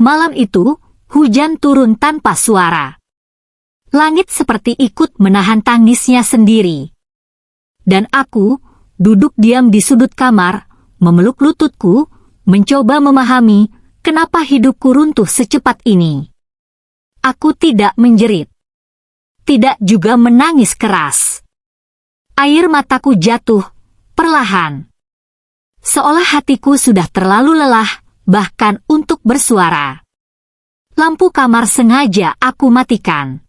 Malam itu, hujan turun tanpa suara. Langit seperti ikut menahan tangisnya sendiri. Dan aku, duduk diam di sudut kamar, memeluk lututku, mencoba memahami kenapa hidupku runtuh secepat ini. Aku tidak menjerit. Tidak juga menangis keras. Air mataku jatuh, perlahan. Seolah hatiku sudah terlalu lelah, bahkan untuk bersuara. Lampu kamar sengaja aku matikan.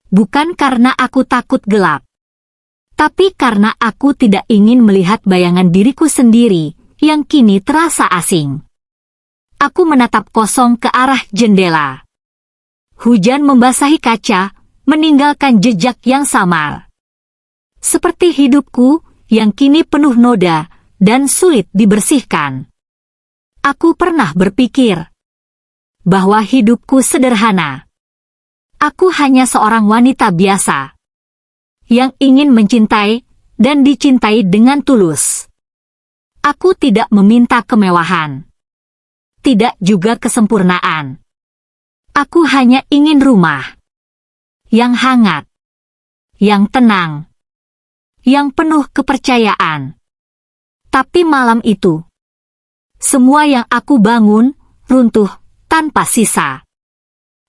Bukan karena aku takut gelap. Tapi karena aku tidak ingin melihat bayangan diriku sendiri, yang kini terasa asing. Aku menatap kosong ke arah jendela. Hujan membasahi kaca, meninggalkan jejak yang samar. Seperti hidupku, yang kini penuh noda, dan sulit dibersihkan. Aku pernah berpikir bahwa hidupku sederhana. Aku hanya seorang wanita biasa yang ingin mencintai dan dicintai dengan tulus. Aku tidak meminta kemewahan, tidak juga kesempurnaan. Aku hanya ingin rumah yang hangat, yang tenang, yang penuh kepercayaan. Tapi malam itu, semua yang aku bangun runtuh tanpa sisa.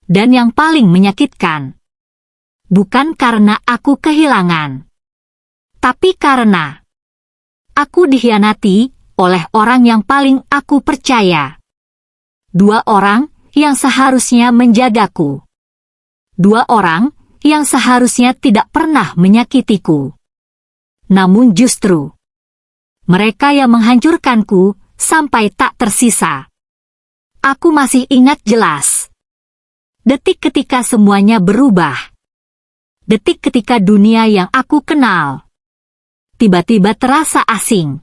Dan yang paling menyakitkan, bukan karena aku kehilangan, tapi karena aku dikhianati oleh orang yang paling aku percaya. Dua orang yang seharusnya menjagaku. Dua orang yang seharusnya tidak pernah menyakitiku. Namun justru mereka yang menghancurkanku sampai tak tersisa. Aku masih ingat jelas. Detik ketika semuanya berubah. Detik ketika dunia yang aku kenal tiba-tiba terasa asing.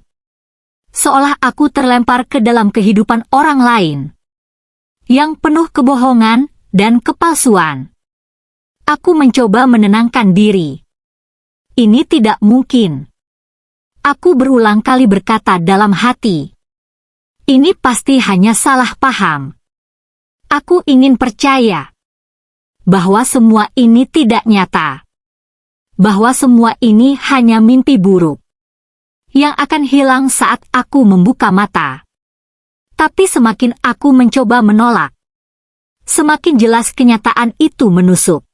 Seolah aku terlempar ke dalam kehidupan orang lain yang penuh kebohongan dan kepalsuan. Aku mencoba menenangkan diri. Ini tidak mungkin. Aku berulang kali berkata dalam hati, ini pasti hanya salah paham. Aku ingin percaya bahwa semua ini tidak nyata. Bahwa semua ini hanya mimpi buruk yang akan hilang saat aku membuka mata. Tapi semakin aku mencoba menolak, semakin jelas kenyataan itu menusuk.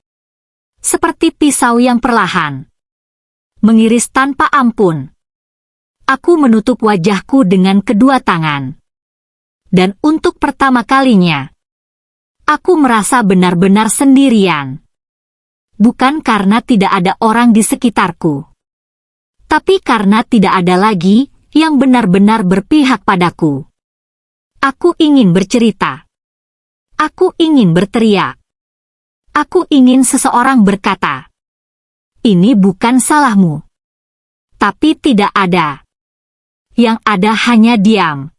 Seperti pisau yang perlahan mengiris tanpa ampun. Aku menutup wajahku dengan kedua tangan. Dan untuk pertama kalinya, aku merasa benar-benar sendirian. Bukan karena tidak ada orang di sekitarku, tapi karena tidak ada lagi yang benar-benar berpihak padaku. Aku ingin bercerita. Aku ingin berteriak. Aku ingin seseorang berkata, ini bukan salahmu. Tapi tidak ada. Yang ada hanya diam.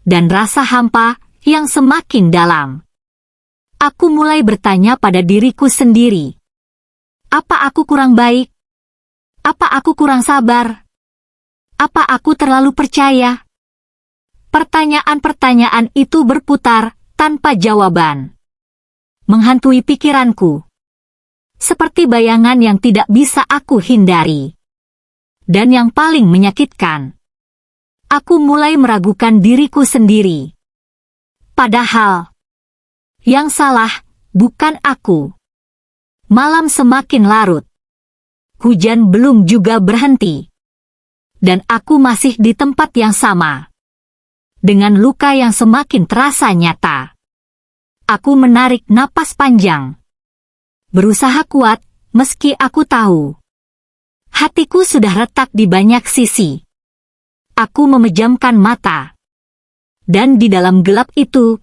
Dan rasa hampa yang semakin dalam. Aku mulai bertanya pada diriku sendiri. Apa aku kurang baik? Apa aku kurang sabar? Apa aku terlalu percaya? Pertanyaan-pertanyaan itu berputar tanpa jawaban. Menghantui pikiranku. Seperti bayangan yang tidak bisa aku hindari. Dan yang paling menyakitkan, aku mulai meragukan diriku sendiri. Padahal yang salah bukan aku. Malam semakin larut. Hujan belum juga berhenti. Dan aku masih di tempat yang sama. Dengan luka yang semakin terasa nyata. Aku menarik napas panjang. Berusaha kuat, meski aku tahu hatiku sudah retak di banyak sisi. Aku memejamkan mata. Dan di dalam gelap itu,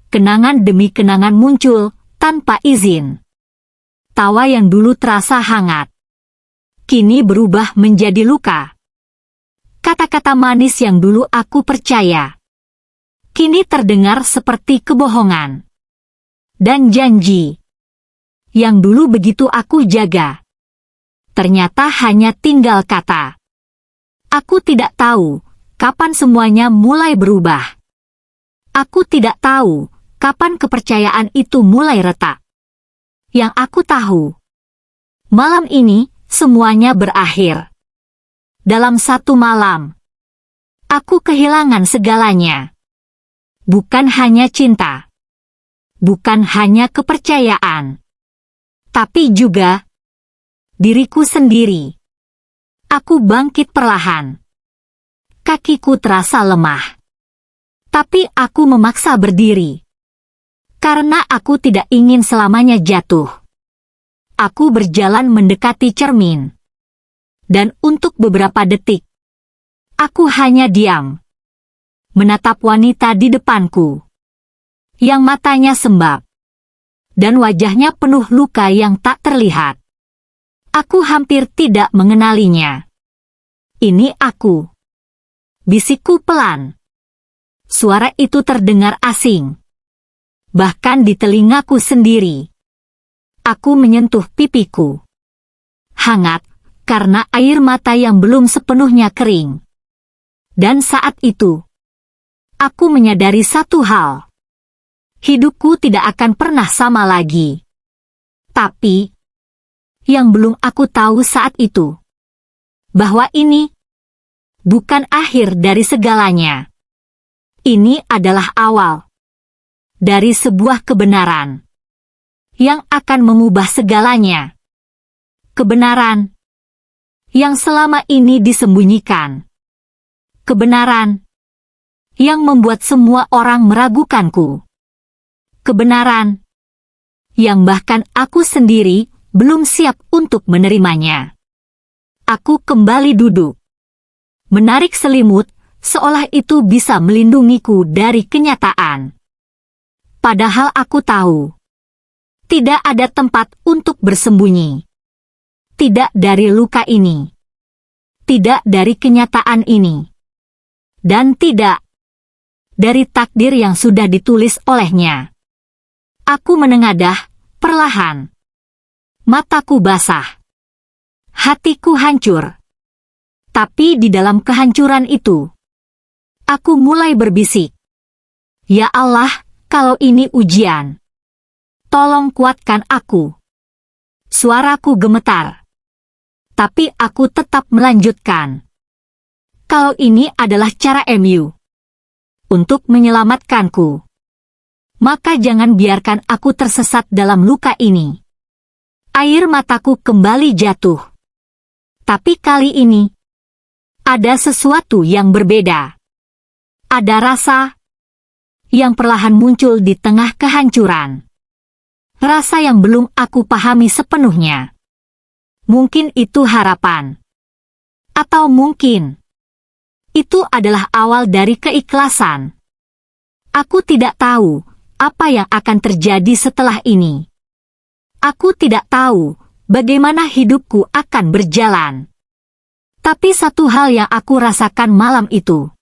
kenangan demi kenangan muncul tanpa izin. Tawa yang dulu terasa hangat, kini berubah menjadi luka. Kata-kata manis yang dulu aku percaya, kini terdengar seperti kebohongan. Dan janji yang dulu begitu aku jaga, ternyata hanya tinggal kata. Aku tidak tahu kapan semuanya mulai berubah. Aku tidak tahu kapan kepercayaan itu mulai retak. Yang aku tahu, malam ini semuanya berakhir. Dalam satu malam, aku kehilangan segalanya. Bukan hanya cinta, bukan hanya kepercayaan, tapi juga diriku sendiri. Aku bangkit perlahan. Kakiku terasa lemah. Tapi aku memaksa berdiri. Karena aku tidak ingin selamanya jatuh. Aku berjalan mendekati cermin. Dan untuk beberapa detik, aku hanya diam. Menatap wanita di depanku. Yang matanya sembab. Dan wajahnya penuh luka yang tak terlihat. Aku hampir tidak mengenalinya. Ini aku. Bisikku pelan. Suara itu terdengar asing. Bahkan di telingaku sendiri. Aku menyentuh pipiku. Hangat, karena air mata yang belum sepenuhnya kering. Dan saat itu, aku menyadari satu hal. Hidupku tidak akan pernah sama lagi. Tapi, yang belum aku tahu saat itu, bahwa ini bukan akhir dari segalanya. Ini adalah awal dari sebuah kebenaran yang akan mengubah segalanya. Kebenaran yang selama ini disembunyikan. Kebenaran yang membuat semua orang meragukanku. Kebenaran yang bahkan aku sendiri belum siap untuk menerimanya. Aku kembali duduk. Menarik selimut, seolah itu bisa melindungiku dari kenyataan. Padahal aku tahu, tidak ada tempat untuk bersembunyi. Tidak dari luka ini. Tidak dari kenyataan ini. Dan tidak dari takdir yang sudah ditulis olehnya. Aku menengadah, perlahan. Mataku basah. Hatiku hancur. Tapi di dalam kehancuran itu, aku mulai berbisik. Ya Allah, kalau ini ujian, tolong kuatkan aku. Suaraku gemetar. Tapi aku tetap melanjutkan. Kalau ini adalah cara MU untuk menyelamatkanku, maka jangan biarkan aku tersesat dalam luka ini. Air mataku kembali jatuh. Tapi kali ini, ada sesuatu yang berbeda. Ada rasa yang perlahan muncul di tengah kehancuran. Rasa yang belum aku pahami sepenuhnya. Mungkin itu harapan. Atau mungkin itu adalah awal dari keikhlasan. Aku tidak tahu apa yang akan terjadi setelah ini. Aku tidak tahu bagaimana hidupku akan berjalan. Tapi satu hal yang aku rasakan malam itu.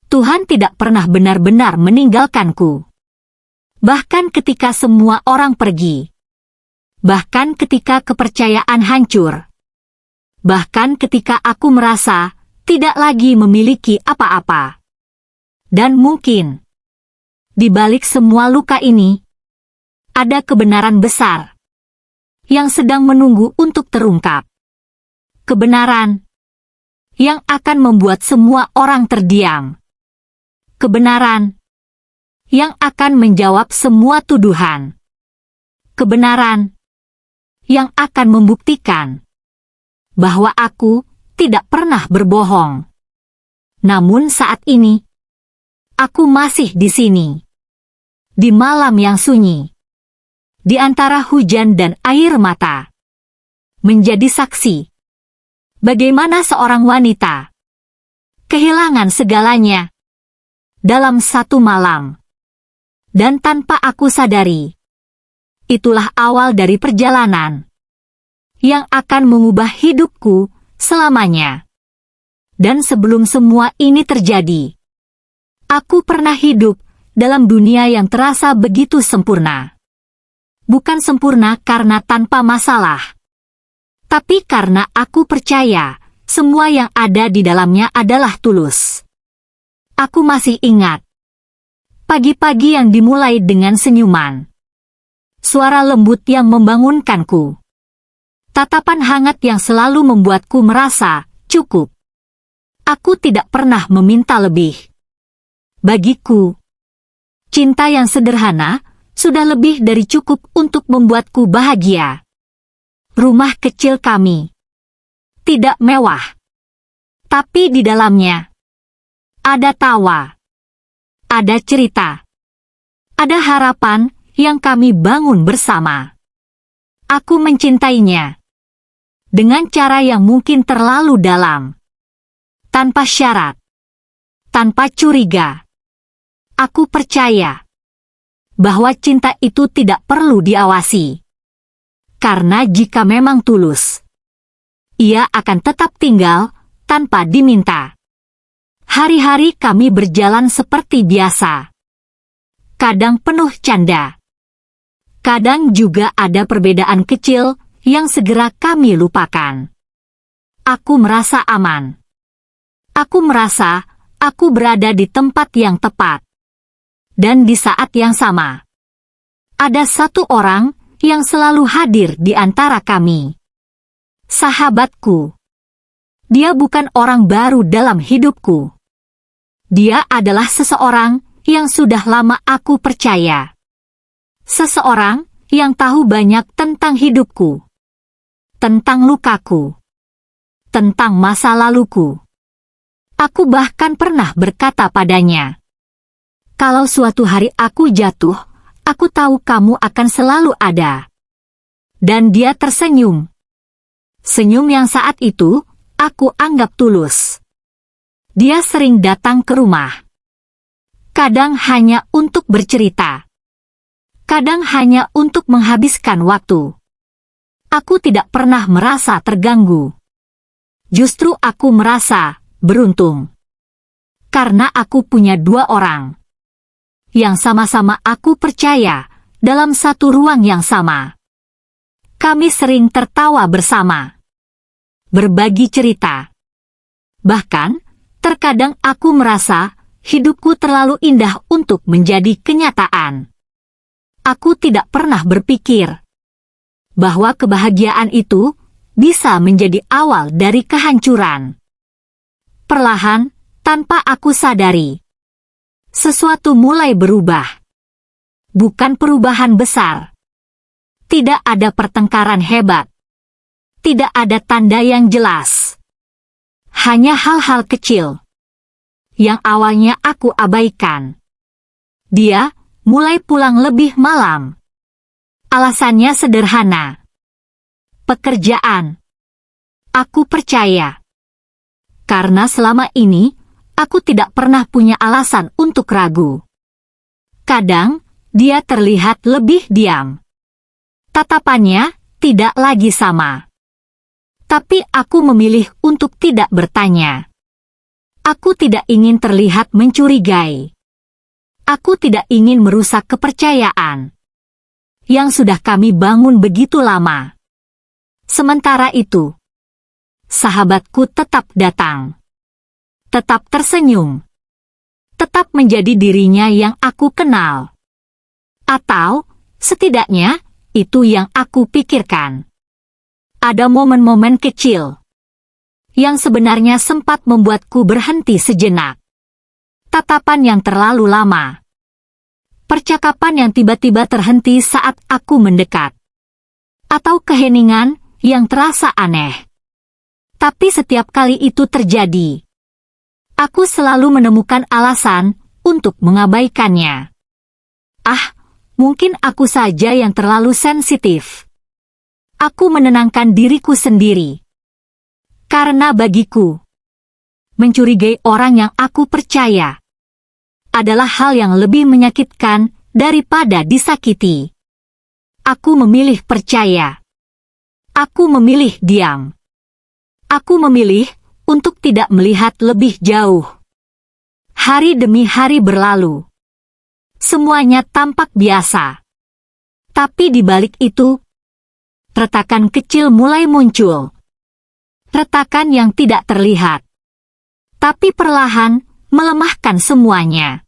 Tuhan tidak pernah benar-benar meninggalkanku. Bahkan ketika semua orang pergi. Bahkan ketika kepercayaan hancur. Bahkan ketika aku merasa tidak lagi memiliki apa-apa. Dan mungkin, di balik semua luka ini, ada kebenaran besar yang sedang menunggu untuk terungkap. Kebenaran yang akan membuat semua orang terdiam. Kebenaran yang akan menjawab semua tuduhan. Kebenaran yang akan membuktikan bahwa aku tidak pernah berbohong. Namun saat ini, aku masih di sini. Di malam yang sunyi. Di antara hujan dan air mata. Menjadi saksi. Bagaimana seorang wanita kehilangan segalanya dalam satu malam. Dan tanpa aku sadari, itulah awal dari perjalanan yang akan mengubah hidupku selamanya. Dan sebelum semua ini terjadi, aku pernah hidup dalam dunia yang terasa begitu sempurna. Bukan sempurna karena tanpa masalah, tapi karena aku percaya semua yang ada di dalamnya adalah tulus. Aku masih ingat Pagi-pagi yang dimulai dengan senyuman. Suara lembut yang membangunkanku. Tatapan hangat yang selalu membuatku merasa cukup. Aku tidak pernah meminta lebih. Bagiku, cinta yang sederhana sudah lebih dari cukup untuk membuatku bahagia. Rumah kecil kami tidak mewah, tapi di dalamnya ada tawa, ada cerita, ada harapan yang kami bangun bersama. Aku mencintainya dengan cara yang mungkin terlalu dalam, tanpa syarat, tanpa curiga. Aku percaya bahwa cinta itu tidak perlu diawasi. Karena jika memang tulus, ia akan tetap tinggal tanpa diminta. Hari-hari kami berjalan seperti biasa. Kadang penuh canda. Kadang juga ada perbedaan kecil yang segera kami lupakan. Aku merasa aman. Aku merasa aku berada di tempat yang tepat. Dan di saat yang sama, ada satu orang yang selalu hadir di antara kami. Sahabatku. Dia bukan orang baru dalam hidupku. Dia adalah seseorang yang sudah lama aku percaya. Seseorang yang tahu banyak tentang hidupku. Tentang lukaku. Tentang masa laluku. Aku bahkan pernah berkata padanya, kalau suatu hari aku jatuh, aku tahu kamu akan selalu ada. Dan dia tersenyum. Senyum yang saat itu, aku anggap tulus. Dia sering datang ke rumah. Kadang hanya untuk bercerita. Kadang hanya untuk menghabiskan waktu. Aku tidak pernah merasa terganggu. Justru aku merasa beruntung. Karena aku punya dua orang yang sama-sama aku percaya dalam satu ruang yang sama. Kami sering tertawa bersama, berbagi cerita. Bahkan, terkadang aku merasa hidupku terlalu indah untuk menjadi kenyataan. Aku tidak pernah berpikir bahwa kebahagiaan itu bisa menjadi awal dari kehancuran. Perlahan, tanpa aku sadari, sesuatu mulai berubah. Bukan perubahan besar. Tidak ada pertengkaran hebat. Tidak ada tanda yang jelas. Hanya hal-hal kecil yang awalnya aku abaikan. Dia mulai pulang lebih malam. Alasannya sederhana. Pekerjaan. Aku percaya. Karena selama ini, aku tidak pernah punya alasan untuk ragu. Kadang, dia terlihat lebih diam. Tatapannya tidak lagi sama. Tapi aku memilih untuk tidak bertanya. Aku tidak ingin terlihat mencurigai. Aku tidak ingin merusak kepercayaan yang sudah kami bangun begitu lama. Sementara itu, sahabatku tetap datang. Tetap tersenyum. Tetap menjadi dirinya yang aku kenal. Atau, setidaknya, itu yang aku pikirkan. Ada momen-momen kecil yang sebenarnya sempat membuatku berhenti sejenak. Tatapan yang terlalu lama. Percakapan yang tiba-tiba terhenti saat aku mendekat. Atau keheningan yang terasa aneh. Tapi setiap kali itu terjadi, aku selalu menemukan alasan untuk mengabaikannya. Ah, mungkin aku saja yang terlalu sensitif. Aku menenangkan diriku sendiri. Karena bagiku, mencurigai orang yang aku percaya adalah hal yang lebih menyakitkan daripada disakiti. Aku memilih percaya. Aku memilih diam. Aku memilih untuk tidak melihat lebih jauh. Hari demi hari berlalu. Semuanya tampak biasa. Tapi di balik itu, retakan kecil mulai muncul. Retakan yang tidak terlihat. Tapi perlahan melemahkan semuanya.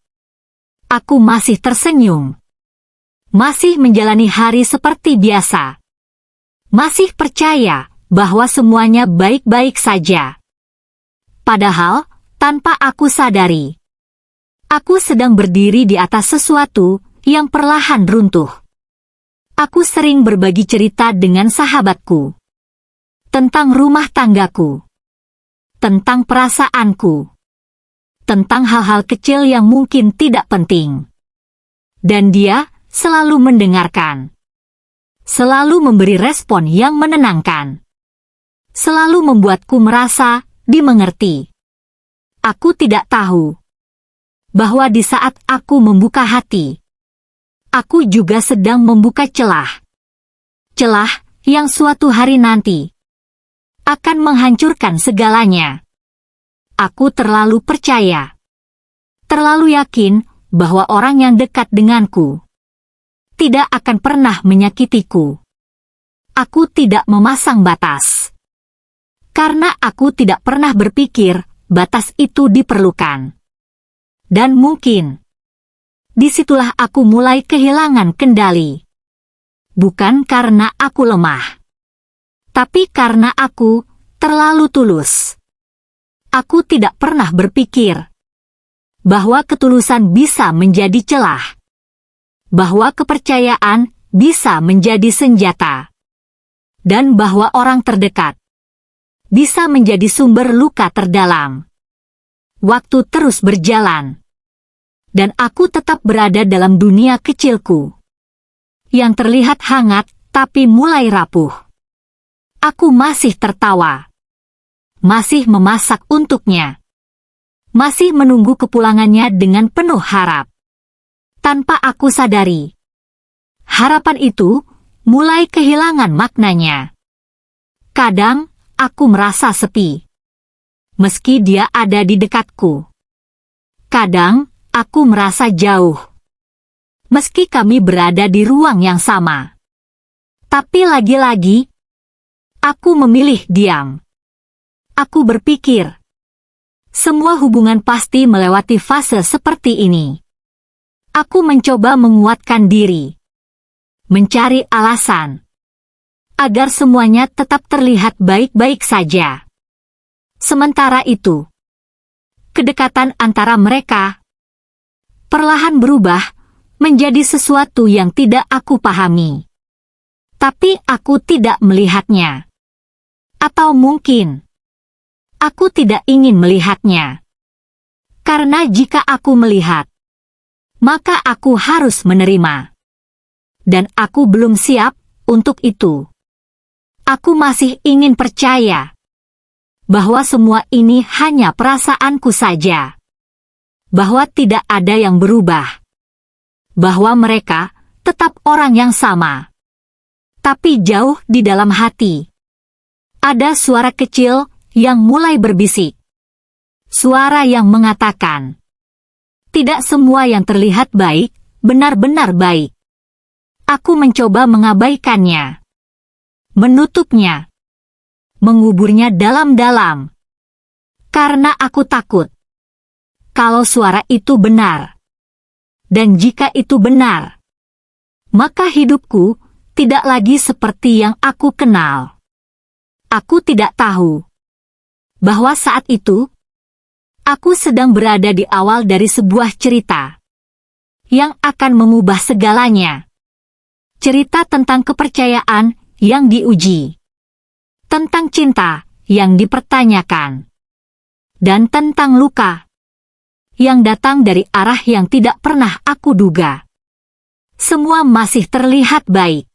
Aku masih tersenyum. Masih menjalani hari seperti biasa. Masih percaya bahwa semuanya baik-baik saja. Padahal, tanpa aku sadari, aku sedang berdiri di atas sesuatu yang perlahan runtuh. Aku sering berbagi cerita dengan sahabatku. Tentang rumah tanggaku. Tentang perasaanku. Tentang hal-hal kecil yang mungkin tidak penting. Dan dia selalu mendengarkan. Selalu memberi respon yang menenangkan. Selalu membuatku merasa dimengerti. Aku tidak tahu bahwa di saat aku membuka hati, aku juga sedang membuka celah. Celah yang suatu hari nanti akan menghancurkan segalanya. Aku terlalu percaya, terlalu yakin bahwa orang yang dekat denganku tidak akan pernah menyakitiku. Aku tidak memasang batas, karena aku tidak pernah berpikir batas itu diperlukan. Dan mungkin disitulah aku mulai kehilangan kendali. Bukan karena aku lemah, tapi karena aku terlalu tulus. Aku tidak pernah berpikir bahwa ketulusan bisa menjadi celah, bahwa kepercayaan bisa menjadi senjata, dan bahwa orang terdekat bisa menjadi sumber luka terdalam. Waktu terus berjalan, dan aku tetap berada dalam dunia kecilku, yang terlihat hangat tapi mulai rapuh. Aku masih tertawa, masih memasak untuknya, masih menunggu kepulangannya dengan penuh harap. Tanpa aku sadari, harapan itu mulai kehilangan maknanya. Kadang, aku merasa sepi, meski dia ada di dekatku. Kadang, aku merasa jauh, meski kami berada di ruang yang sama. Tapi lagi-lagi, aku memilih diam. Aku berpikir, semua hubungan pasti melewati fase seperti ini. Aku mencoba menguatkan diri, mencari alasan, agar semuanya tetap terlihat baik-baik saja. Sementara itu, kedekatan antara mereka perlahan berubah menjadi sesuatu yang tidak aku pahami. Tapi aku tidak melihatnya. Atau mungkin aku tidak ingin melihatnya. Karena jika aku melihat, maka aku harus menerima. Dan aku belum siap untuk itu. Aku masih ingin percaya bahwa semua ini hanya perasaanku saja. Bahwa tidak ada yang berubah. Bahwa mereka tetap orang yang sama. Tapi jauh di dalam hati, ada suara kecil yang mulai berbisik. Suara yang mengatakan, tidak semua yang terlihat baik, benar-benar baik. Aku mencoba mengabaikannya, menutupnya, menguburnya dalam-dalam. Karena aku takut, kalau suara itu benar. Dan jika itu benar, maka hidupku tidak lagi seperti yang aku kenal. Aku tidak tahu bahwa saat itu, aku sedang berada di awal dari sebuah cerita yang akan mengubah segalanya. Cerita tentang kepercayaan yang diuji, tentang cinta yang dipertanyakan, dan tentang luka yang datang dari arah yang tidak pernah aku duga. Semua masih terlihat baik,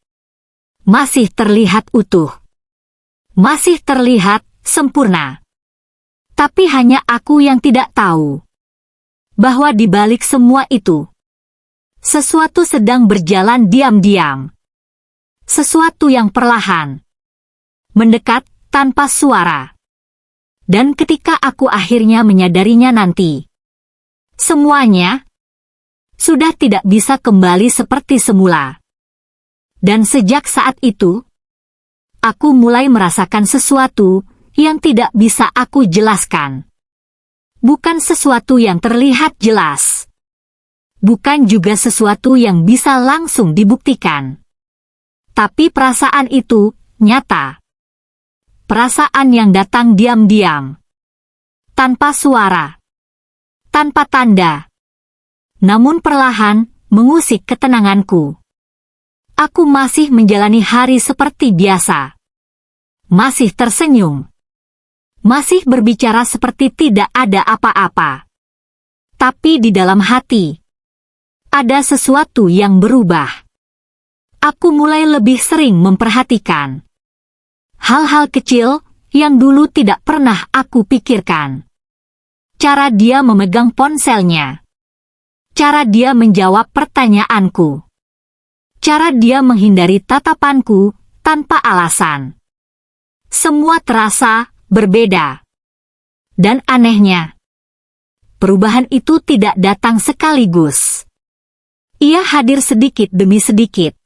masih terlihat utuh, masih terlihat sempurna. Tapi hanya aku yang tidak tahu bahwa di balik semua itu, sesuatu sedang berjalan diam-diam. Sesuatu yang perlahan mendekat tanpa suara. Dan ketika aku akhirnya menyadarinya nanti, semuanya sudah tidak bisa kembali seperti semula. Dan sejak saat itu, aku mulai merasakan sesuatu yang tidak bisa aku jelaskan. Bukan sesuatu yang terlihat jelas. bukan juga sesuatu yang bisa langsung dibuktikan. Tapi perasaan itu nyata. Perasaan yang datang diam-diam. Tanpa suara. Tanpa tanda. Namun perlahan mengusik ketenanganku. Aku masih menjalani hari seperti biasa. Masih tersenyum. Masih berbicara seperti tidak ada apa-apa. Tapi di dalam hati, ada sesuatu yang berubah. Aku mulai lebih sering memperhatikan hal-hal kecil yang dulu tidak pernah aku pikirkan. Cara dia memegang ponselnya. Cara dia menjawab pertanyaanku. Cara dia menghindari tatapanku tanpa alasan. Semua terasa berbeda. Dan anehnya, perubahan itu tidak datang sekaligus. Ia hadir sedikit demi sedikit.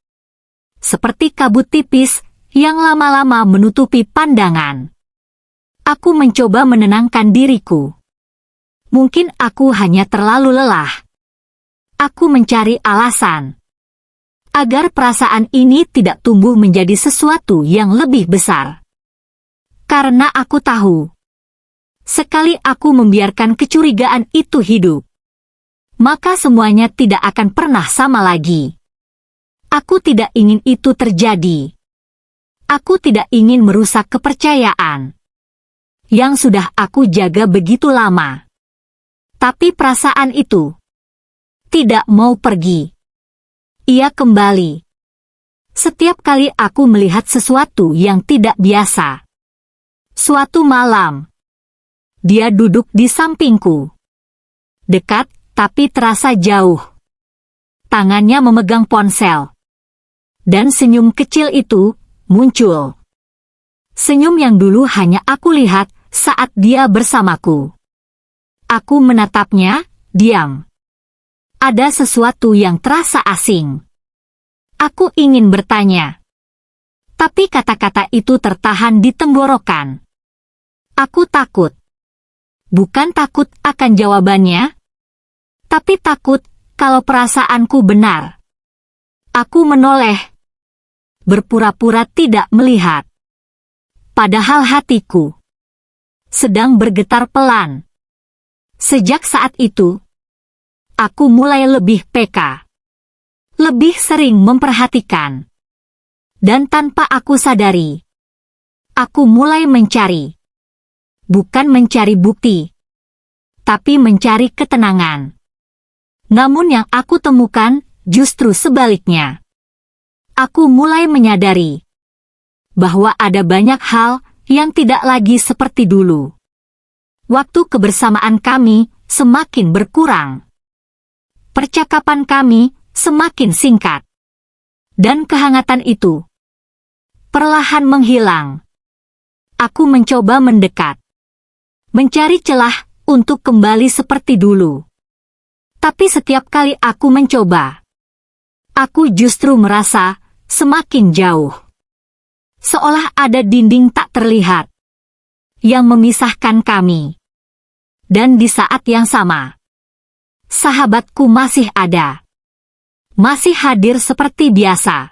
Seperti kabut tipis yang lama-lama menutupi pandangan. Aku mencoba menenangkan diriku. Mungkin aku hanya terlalu lelah. Aku mencari alasan agar perasaan ini tidak tumbuh menjadi sesuatu yang lebih besar. Karena aku tahu, sekali aku membiarkan kecurigaan itu hidup, maka semuanya tidak akan pernah sama lagi. Aku tidak ingin itu terjadi. Aku tidak ingin merusak kepercayaan yang sudah aku jaga begitu lama. Tapi perasaan itu tidak mau pergi. Ia kembali. Setiap kali aku melihat sesuatu yang tidak biasa. Suatu malam, dia duduk di sampingku. Dekat, tapi terasa jauh. Tangannya memegang ponsel. Dan senyum kecil itu muncul. Senyum yang dulu hanya aku lihat saat dia bersamaku. Aku menatapnya, diam. Ada sesuatu yang terasa asing. Aku ingin bertanya. Tapi kata-kata itu tertahan di tenggorokan. Aku takut. Bukan takut akan jawabannya, tapi takut kalau perasaanku benar. Aku menoleh. Berpura-pura tidak melihat. Padahal hatiku sedang bergetar pelan. Sejak saat itu, aku mulai lebih peka. Lebih sering memperhatikan. Dan tanpa aku sadari, aku mulai mencari. Bukan mencari bukti, tapi mencari ketenangan. Namun yang aku temukan justru sebaliknya. Aku mulai menyadari bahwa ada banyak hal yang tidak lagi seperti dulu. Waktu kebersamaan kami semakin berkurang. Percakapan kami semakin singkat. Dan kehangatan itu perlahan menghilang. Aku mencoba mendekat. Mencari celah untuk kembali seperti dulu. Tapi setiap kali aku mencoba, aku justru merasa semakin jauh. Seolah ada dinding tak terlihat yang memisahkan kami. Dan di saat yang sama, sahabatku masih ada. Masih hadir seperti biasa.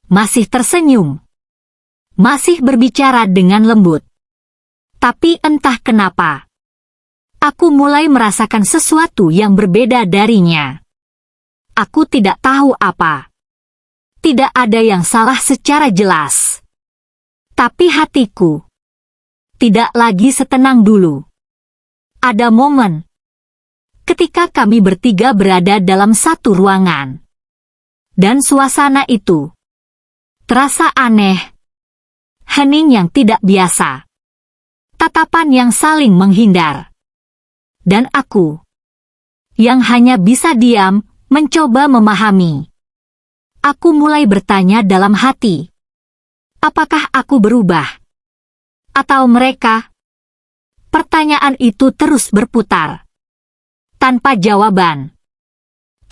Masih tersenyum. Masih berbicara dengan lembut. Tapi entah kenapa, aku mulai merasakan sesuatu yang berbeda darinya. Aku tidak tahu apa. Tidak ada yang salah secara jelas. Tapi hatiku tidak lagi setenang dulu. Ada momen ketika kami bertiga berada dalam satu ruangan. Dan suasana itu terasa aneh. Hening yang tidak biasa. Tatapan yang saling menghindar. Dan aku yang hanya bisa diam, mencoba memahami. Aku mulai bertanya dalam hati. Apakah aku berubah? Atau mereka? Pertanyaan itu terus berputar. Tanpa jawaban.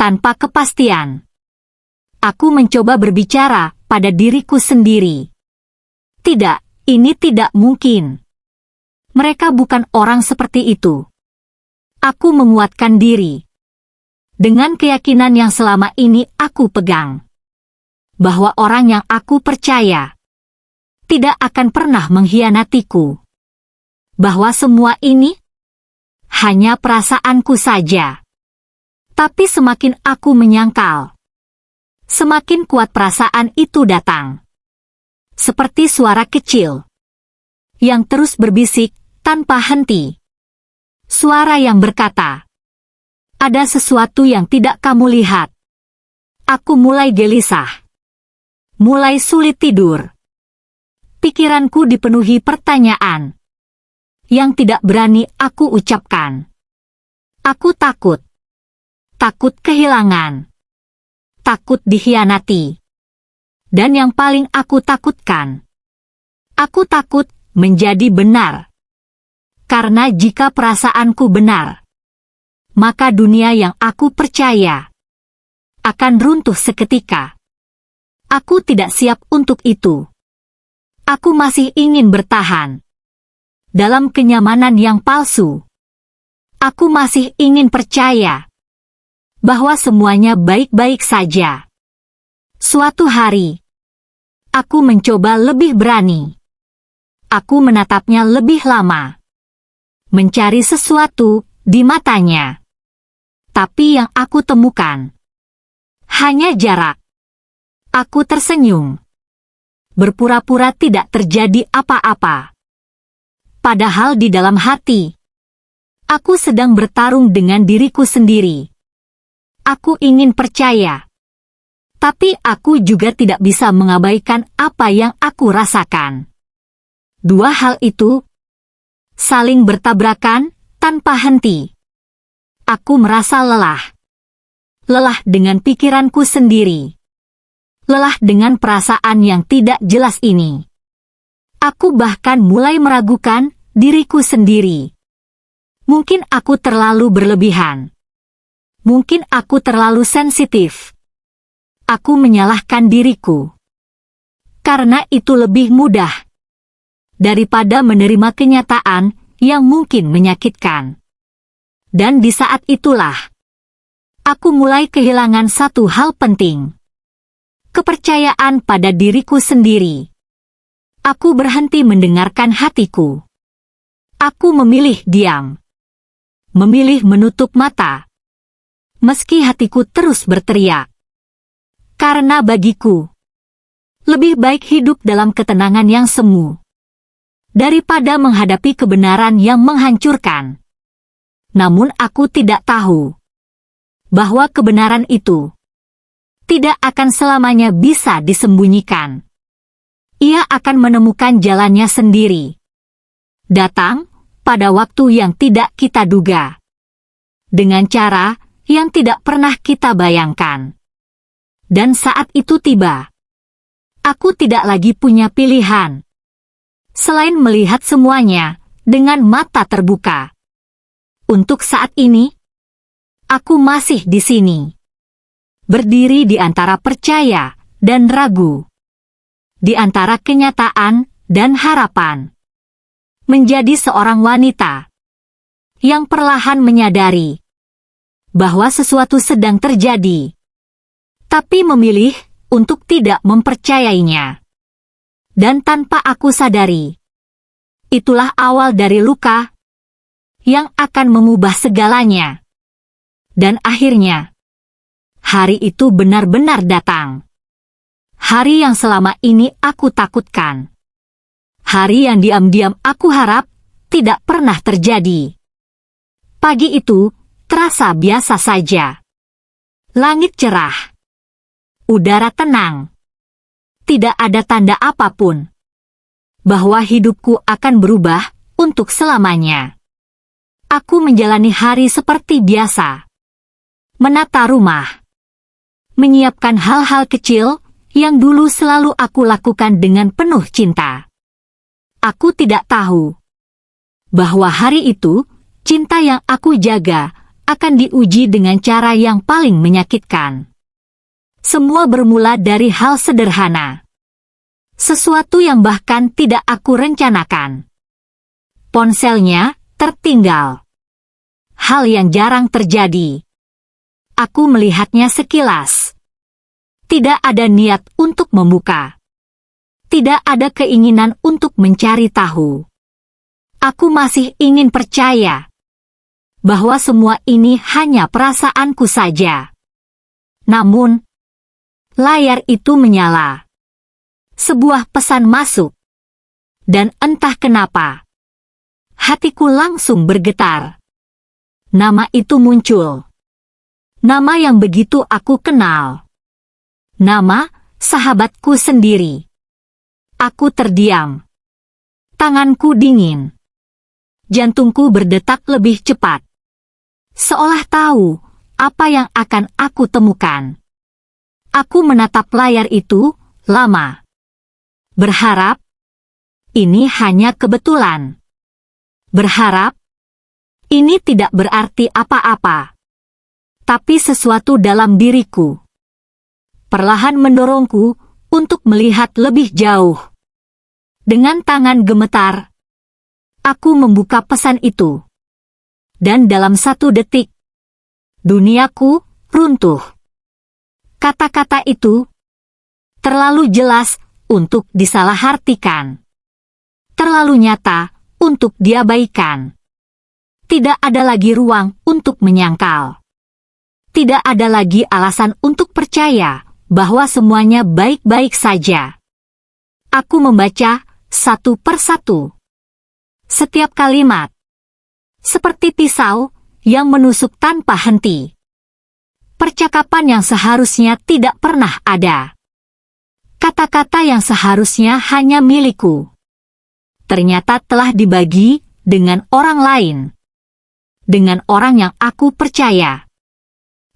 Tanpa kepastian. Aku mencoba berbicara pada diriku sendiri. Tidak, ini tidak mungkin. Mereka bukan orang seperti itu. Aku menguatkan diri. Dengan keyakinan yang selama ini aku pegang, bahwa orang yang aku percaya tidak akan pernah mengkhianatiku, bahwa semua ini hanya perasaanku saja. Tapi semakin aku menyangkal, semakin kuat perasaan itu datang. Seperti suara kecil yang terus berbisik tanpa henti. Suara yang berkata, "Ada sesuatu yang tidak kamu lihat." Aku mulai gelisah, mulai sulit tidur. Pikiranku dipenuhi pertanyaan yang tidak berani aku ucapkan. Aku takut. Takut kehilangan. Takut dikhianati. Dan yang paling aku takutkan, aku takut menjadi benar. Karena jika perasaanku benar, maka dunia yang aku percaya akan runtuh seketika. Aku tidak siap untuk itu. Aku masih ingin bertahan dalam kenyamanan yang palsu. Aku masih ingin percaya bahwa semuanya baik-baik saja. Suatu hari, aku mencoba lebih berani. Aku menatapnya lebih lama, mencari sesuatu di matanya. Tapi yang aku temukan hanya jarak. Aku tersenyum, berpura-pura tidak terjadi apa-apa. Padahal di dalam hati, aku sedang bertarung dengan diriku sendiri. Aku ingin percaya, tapi aku juga tidak bisa mengabaikan apa yang aku rasakan. Dua hal itu saling bertabrakan tanpa henti. Aku merasa lelah. Lelah dengan pikiranku sendiri. Lelah dengan perasaan yang tidak jelas ini. Aku bahkan mulai meragukan diriku sendiri. Mungkin aku terlalu berlebihan. Mungkin aku terlalu sensitif. Aku menyalahkan diriku. Karena itu lebih mudah daripada menerima kenyataan yang mungkin menyakitkan. Dan di saat itulah, aku mulai kehilangan satu hal penting. Kepercayaan pada diriku sendiri. Aku berhenti mendengarkan hatiku. Aku memilih diam. Memilih menutup mata. Meski hatiku terus berteriak. Karena bagiku, lebih baik hidup dalam ketenangan yang semu daripada menghadapi kebenaran yang menghancurkan. Namun aku tidak tahu bahwa kebenaran itu tidak akan selamanya bisa disembunyikan. Ia akan menemukan jalannya sendiri. Datang pada waktu yang tidak kita duga. Dengan cara yang tidak pernah kita bayangkan. Dan saat itu tiba, aku tidak lagi punya pilihan selain melihat semuanya dengan mata terbuka. Untuk saat ini, aku masih di sini. Berdiri di antara percaya dan ragu. Di antara kenyataan dan harapan. Menjadi seorang wanita yang perlahan menyadari bahwa sesuatu sedang terjadi, tapi memilih untuk tidak mempercayainya. Dan tanpa aku sadari, itulah awal dari luka yang akan mengubah segalanya. Dan akhirnya, hari itu benar-benar datang. Hari yang selama ini aku takutkan. Hari yang diam-diam aku harap tidak pernah terjadi. Pagi itu terasa biasa saja. Langit cerah. Udara tenang. Tidak ada tanda apapun bahwa hidupku akan berubah untuk selamanya. Aku menjalani hari seperti biasa. Menata rumah. Menyiapkan hal-hal kecil yang dulu selalu aku lakukan dengan penuh cinta. Aku tidak tahu bahwa hari itu, cinta yang aku jaga akan diuji dengan cara yang paling menyakitkan. Semua bermula dari hal sederhana. Sesuatu yang bahkan tidak aku rencanakan. Ponselnya tertinggal. Hal yang jarang terjadi. Aku melihatnya sekilas. Tidak ada niat untuk membuka. Tidak ada keinginan untuk mencari tahu. Aku masih ingin percaya bahwa semua ini hanya perasaanku saja. Namun, layar itu menyala. Sebuah pesan masuk. Dan entah kenapa, hatiku langsung bergetar. Nama itu muncul. Nama yang begitu aku kenal. Nama sahabatku sendiri. Aku terdiam. Tanganku dingin. Jantungku berdetak lebih cepat. Seolah tahu apa yang akan aku temukan. Aku menatap layar itu lama. Berharap ini hanya kebetulan. Berharap ini tidak berarti apa-apa. Tapi sesuatu dalam diriku perlahan mendorongku untuk melihat lebih jauh. Dengan tangan gemetar, aku membuka pesan itu. Dan dalam 1 detik, duniaku runtuh. Kata-kata itu terlalu jelas untuk disalahartikan. Terlalu nyata untuk diabaikan. Tidak ada lagi ruang untuk menyangkal. Tidak ada lagi alasan untuk percaya bahwa semuanya baik-baik saja. Aku membaca satu persatu. Setiap kalimat. Seperti pisau yang menusuk tanpa henti. Percakapan yang seharusnya tidak pernah ada. Kata-kata yang seharusnya hanya milikku. Ternyata telah dibagi dengan orang lain. Dengan orang yang aku percaya.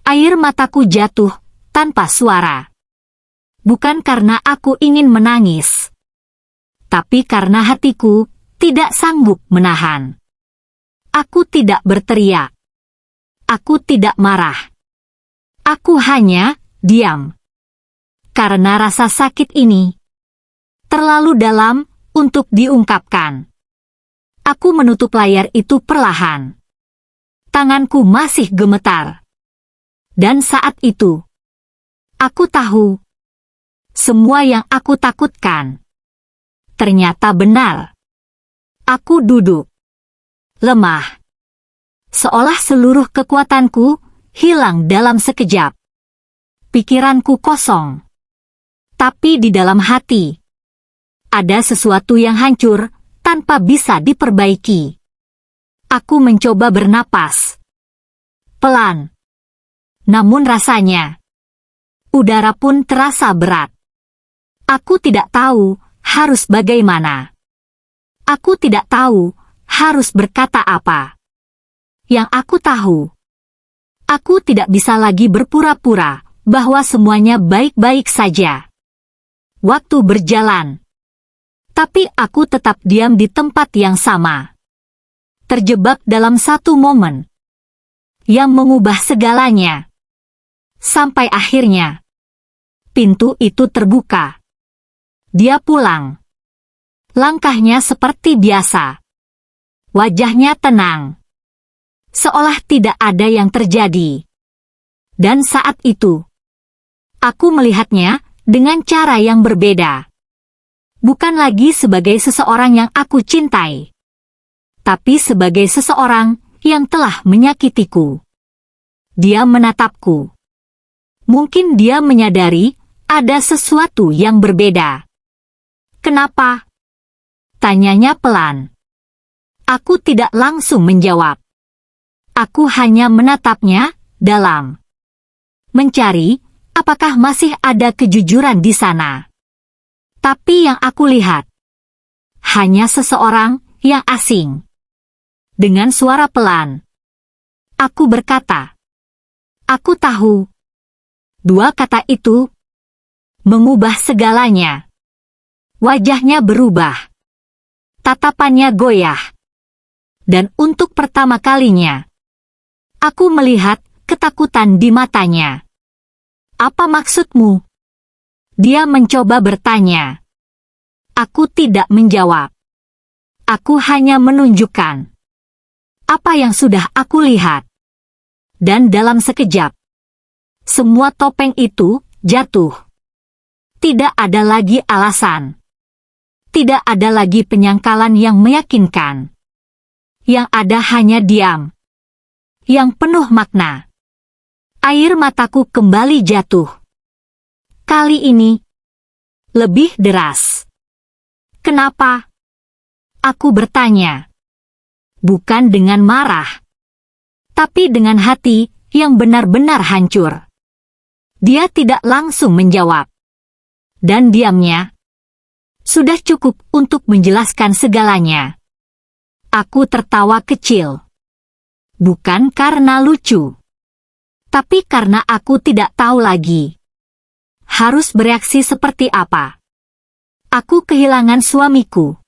Air mataku jatuh tanpa suara. Bukan karena aku ingin menangis. Tapi karena hatiku tidak sanggup menahan. Aku tidak berteriak. Aku tidak marah. Aku hanya diam. Karena rasa sakit ini terlalu dalam untuk diungkapkan. Aku menutup layar itu perlahan. Tanganku masih gemetar. Dan saat itu, aku tahu semua yang aku takutkan ternyata benar. Aku duduk, lemah. Seolah seluruh kekuatanku hilang dalam sekejap. Pikiranku kosong. Tapi di dalam hati, ada sesuatu yang hancur tanpa bisa diperbaiki. Aku mencoba bernapas. Pelan. Namun rasanya, udara pun terasa berat. Aku tidak tahu harus bagaimana. Aku tidak tahu harus berkata apa. Yang aku tahu, aku tidak bisa lagi berpura-pura bahwa semuanya baik-baik saja. Waktu berjalan. Tapi aku tetap diam di tempat yang sama. Terjebak dalam satu momen yang mengubah segalanya. Sampai akhirnya, pintu itu terbuka. Dia pulang. Langkahnya seperti biasa. Wajahnya tenang. Seolah tidak ada yang terjadi. Dan saat itu, aku melihatnya dengan cara yang berbeda. Bukan lagi sebagai seseorang yang aku cintai, tapi sebagai seseorang yang telah menyakitiku. Dia menatapku. Mungkin dia menyadari ada sesuatu yang berbeda. Kenapa? Tanyanya pelan. Aku tidak langsung menjawab. Aku hanya menatapnya dalam. Mencari apakah masih ada kejujuran di sana. Tapi yang aku lihat, hanya seseorang yang asing. Dengan suara pelan, aku berkata, aku tahu. 2 kata itu mengubah segalanya. Wajahnya berubah. Tatapannya goyah. Dan untuk pertama kalinya, aku melihat ketakutan di matanya. Apa maksudmu? Dia mencoba bertanya. Aku tidak menjawab. Aku hanya menunjukkan apa yang sudah aku lihat. Dan dalam sekejap, Semua topeng itu jatuh. Tidak ada lagi alasan. Tidak ada lagi penyangkalan yang meyakinkan. Yang ada hanya diam. Yang penuh makna. Air mataku kembali jatuh. Kali ini lebih deras. Kenapa? Aku bertanya. Bukan dengan marah, tapi dengan hati yang benar-benar hancur. Dia tidak langsung menjawab. Dan diamnya sudah cukup untuk menjelaskan segalanya. Aku tertawa kecil. Bukan karena lucu, tapi karena aku tidak tahu lagi harus bereaksi seperti apa. Aku kehilangan suamiku,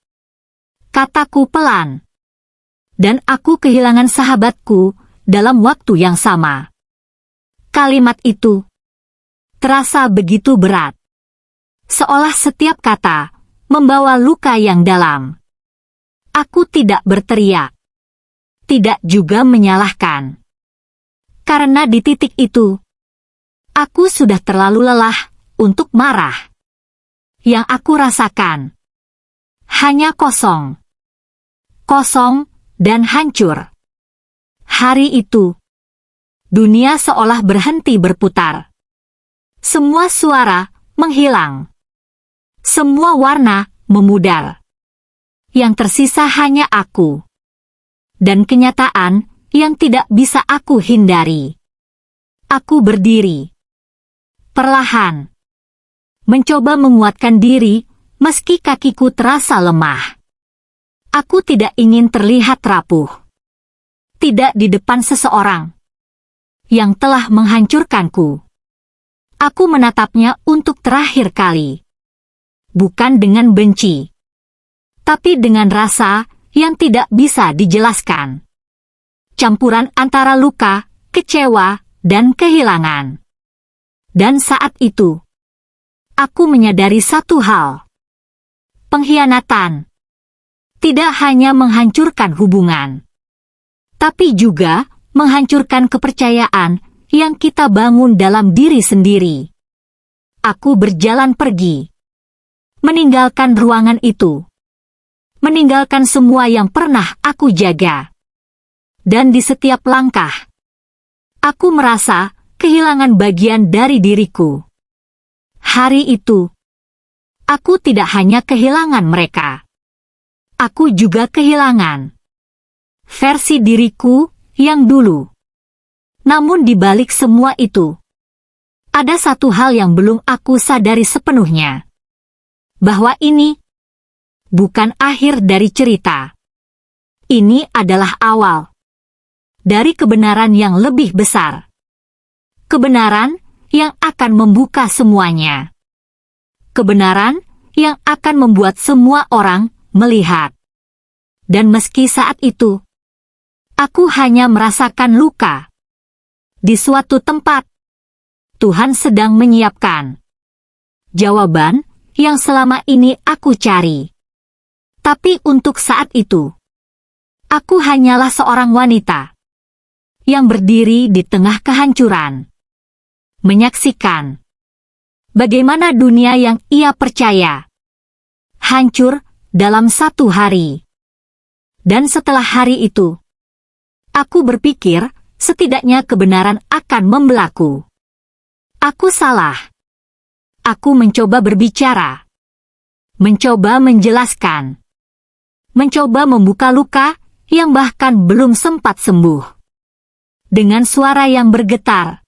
kataku pelan. Dan aku kehilangan sahabatku dalam waktu yang sama. Kalimat itu terasa begitu berat. Seolah setiap kata membawa luka yang dalam. Aku tidak berteriak. Tidak juga menyalahkan. Karena di titik itu, aku sudah terlalu lelah untuk marah. Yang aku rasakan hanya kosong. Kosong dan hancur. Hari itu, dunia seolah berhenti berputar. Semua suara menghilang. Semua warna memudar. Yang tersisa hanya aku. Dan kenyataan yang tidak bisa aku hindari. Aku berdiri. Perlahan. Mencoba menguatkan diri meski kakiku terasa lemah. Aku tidak ingin terlihat rapuh. Tidak di depan seseorang yang telah menghancurkanku. Aku menatapnya untuk terakhir kali. Bukan dengan benci, tapi dengan rasa yang tidak bisa dijelaskan. Campuran antara luka, kecewa, dan kehilangan. Dan saat itu, aku menyadari satu hal. Pengkhianatan tidak hanya menghancurkan hubungan, tapi juga menghancurkan kepercayaan yang kita bangun dalam diri sendiri. Aku berjalan pergi. Meninggalkan ruangan itu. Meninggalkan semua yang pernah aku jaga. Dan di setiap langkah, aku merasa kehilangan bagian dari diriku. Hari itu, aku tidak hanya kehilangan mereka. Aku juga kehilangan versi diriku yang dulu. Namun di balik semua itu, ada satu hal yang belum aku sadari sepenuhnya. Bahwa ini bukan akhir dari cerita. Ini adalah awal dari kebenaran yang lebih besar. Kebenaran yang akan membuka semuanya. Kebenaran yang akan membuat semua orang melihat. Dan meski saat itu, aku hanya merasakan luka. Di suatu tempat, Tuhan sedang menyiapkan jawaban yang selama ini aku cari. Tapi untuk saat itu, aku hanyalah seorang wanita yang berdiri di tengah kehancuran, menyaksikan bagaimana dunia yang ia percaya hancur dalam satu hari. Dan setelah hari itu, aku berpikir setidaknya kebenaran akan membelaku. Aku salah. Aku mencoba berbicara. Mencoba menjelaskan. Mencoba membuka luka yang bahkan belum sempat sembuh. Dengan suara yang bergetar,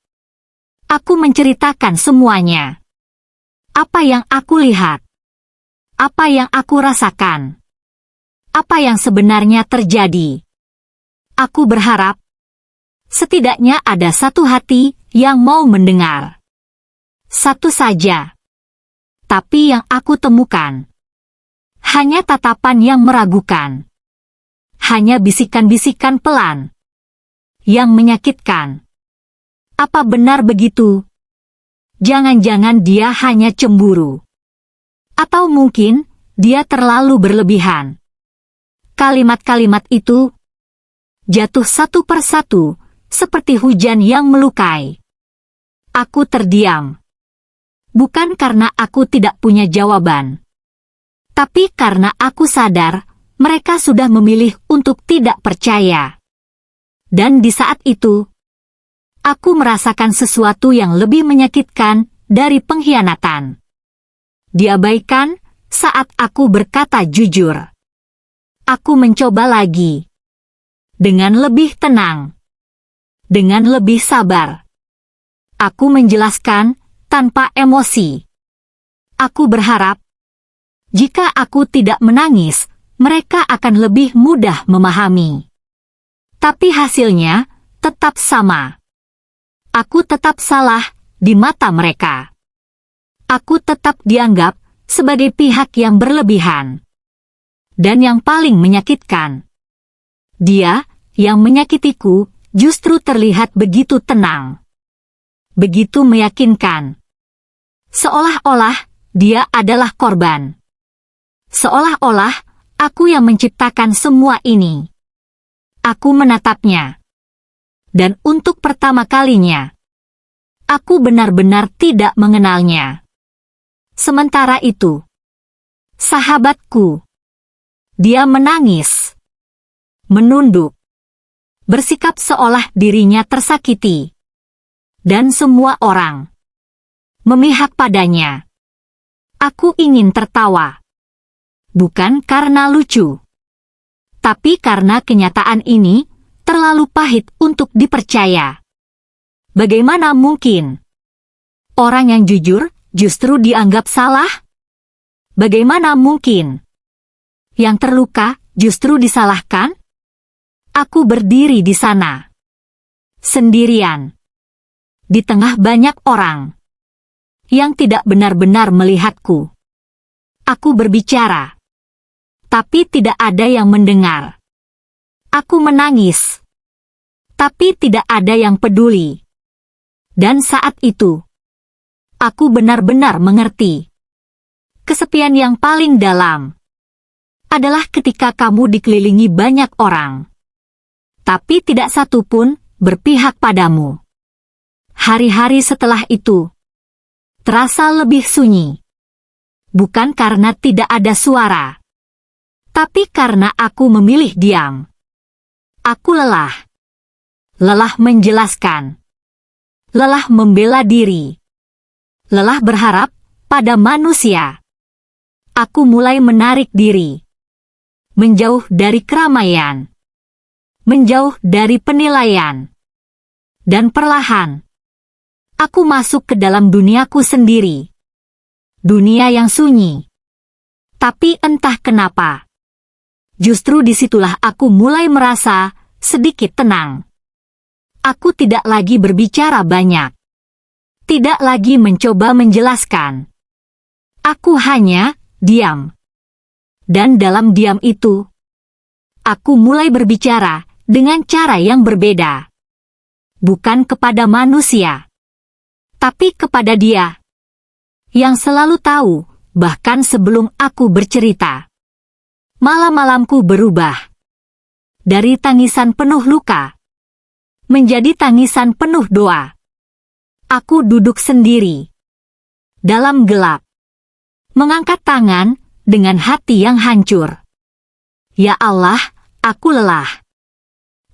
aku menceritakan semuanya. Apa yang aku lihat. Apa yang aku rasakan. Apa yang sebenarnya terjadi. Aku berharap setidaknya ada satu hati yang mau mendengar. Satu saja. Tapi yang aku temukan hanya tatapan yang meragukan. Hanya bisikan-bisikan pelan yang menyakitkan. Apa benar begitu? Jangan-jangan dia hanya cemburu. Atau mungkin dia terlalu berlebihan. Kalimat-kalimat itu jatuh satu persatu, seperti hujan yang melukai. Aku terdiam. Bukan karena aku tidak punya jawaban, tapi karena aku sadar mereka sudah memilih untuk tidak percaya. Dan di saat itu, aku merasakan sesuatu yang lebih menyakitkan dari pengkhianatan. Diabaikan saat aku berkata jujur. Aku mencoba lagi. Dengan lebih tenang. Dengan lebih sabar. Aku menjelaskan tanpa emosi. Aku berharap, jika aku tidak menangis, mereka akan lebih mudah memahami. Tapi hasilnya tetap sama. Aku tetap salah di mata mereka. Aku tetap dianggap sebagai pihak yang berlebihan. Dan yang paling menyakitkan, dia yang menyakitiku justru terlihat begitu tenang. Begitu meyakinkan. Seolah-olah dia adalah korban. Seolah-olah aku yang menciptakan semua ini. Aku menatapnya. Dan untuk pertama kalinya, aku benar-benar tidak mengenalnya. Sementara itu, sahabatku, dia menangis, menunduk, bersikap seolah dirinya tersakiti, dan semua orang memihak padanya. Aku ingin tertawa, bukan karena lucu, tapi karena kenyataan ini terlalu pahit untuk dipercaya. Bagaimana mungkin orang yang jujur justru dianggap salah? Bagaimana mungkin yang terluka justru disalahkan? Aku berdiri di sana, sendirian, di tengah banyak orang yang tidak benar-benar melihatku. Aku berbicara, tapi tidak ada yang mendengar. Aku menangis, tapi tidak ada yang peduli. Dan saat itu, aku benar-benar mengerti. Kesepian yang paling dalam adalah ketika kamu dikelilingi banyak orang, tapi tidak satu pun berpihak padamu. Hari-hari setelah itu terasa lebih sunyi. Bukan karena tidak ada suara, tapi karena aku memilih diam. Aku lelah. Lelah menjelaskan. Lelah membela diri. Lelah berharap pada manusia. Aku mulai menarik diri. Menjauh dari keramaian. Menjauh dari penilaian. Dan perlahan, aku masuk ke dalam duniaku sendiri. Dunia yang sunyi. Tapi entah kenapa, justru disitulah aku mulai merasa sedikit tenang. Aku tidak lagi berbicara banyak. Tidak lagi mencoba menjelaskan. Aku hanya diam. Dan dalam diam itu, aku mulai berbicara dengan cara yang berbeda. Bukan kepada manusia, tapi kepada dia, yang selalu tahu, bahkan sebelum aku bercerita. Malam-malamku berubah. Dari tangisan penuh luka, menjadi tangisan penuh doa. Aku duduk sendiri, dalam gelap, mengangkat tangan dengan hati yang hancur. Ya Allah, aku lelah.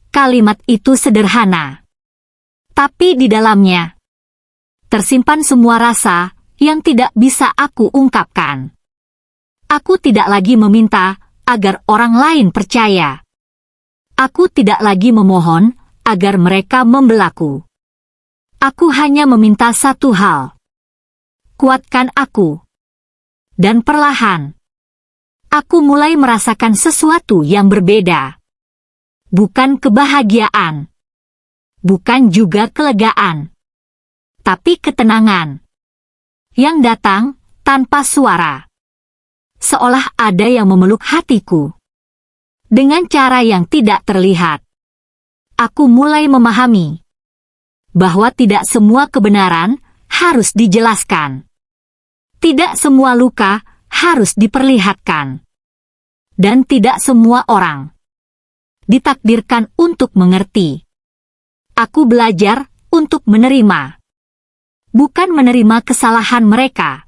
Kalimat itu sederhana, tapi di dalamnya tersimpan semua rasa yang tidak bisa aku ungkapkan. Aku tidak lagi meminta agar orang lain percaya. Aku tidak lagi memohon agar mereka membelaku. Aku hanya meminta satu hal. Kuatkan aku. Dan perlahan, aku mulai merasakan sesuatu yang berbeda. Bukan kebahagiaan. Bukan juga kelegaan. Tapi ketenangan. Yang datang tanpa suara. Seolah ada yang memeluk hatiku. Dengan cara yang tidak terlihat. Aku mulai memahami bahwa tidak semua kebenaran harus dijelaskan. Tidak semua luka harus diperlihatkan. Dan tidak semua orang ditakdirkan untuk mengerti. Aku belajar untuk menerima. Bukan menerima kesalahan mereka,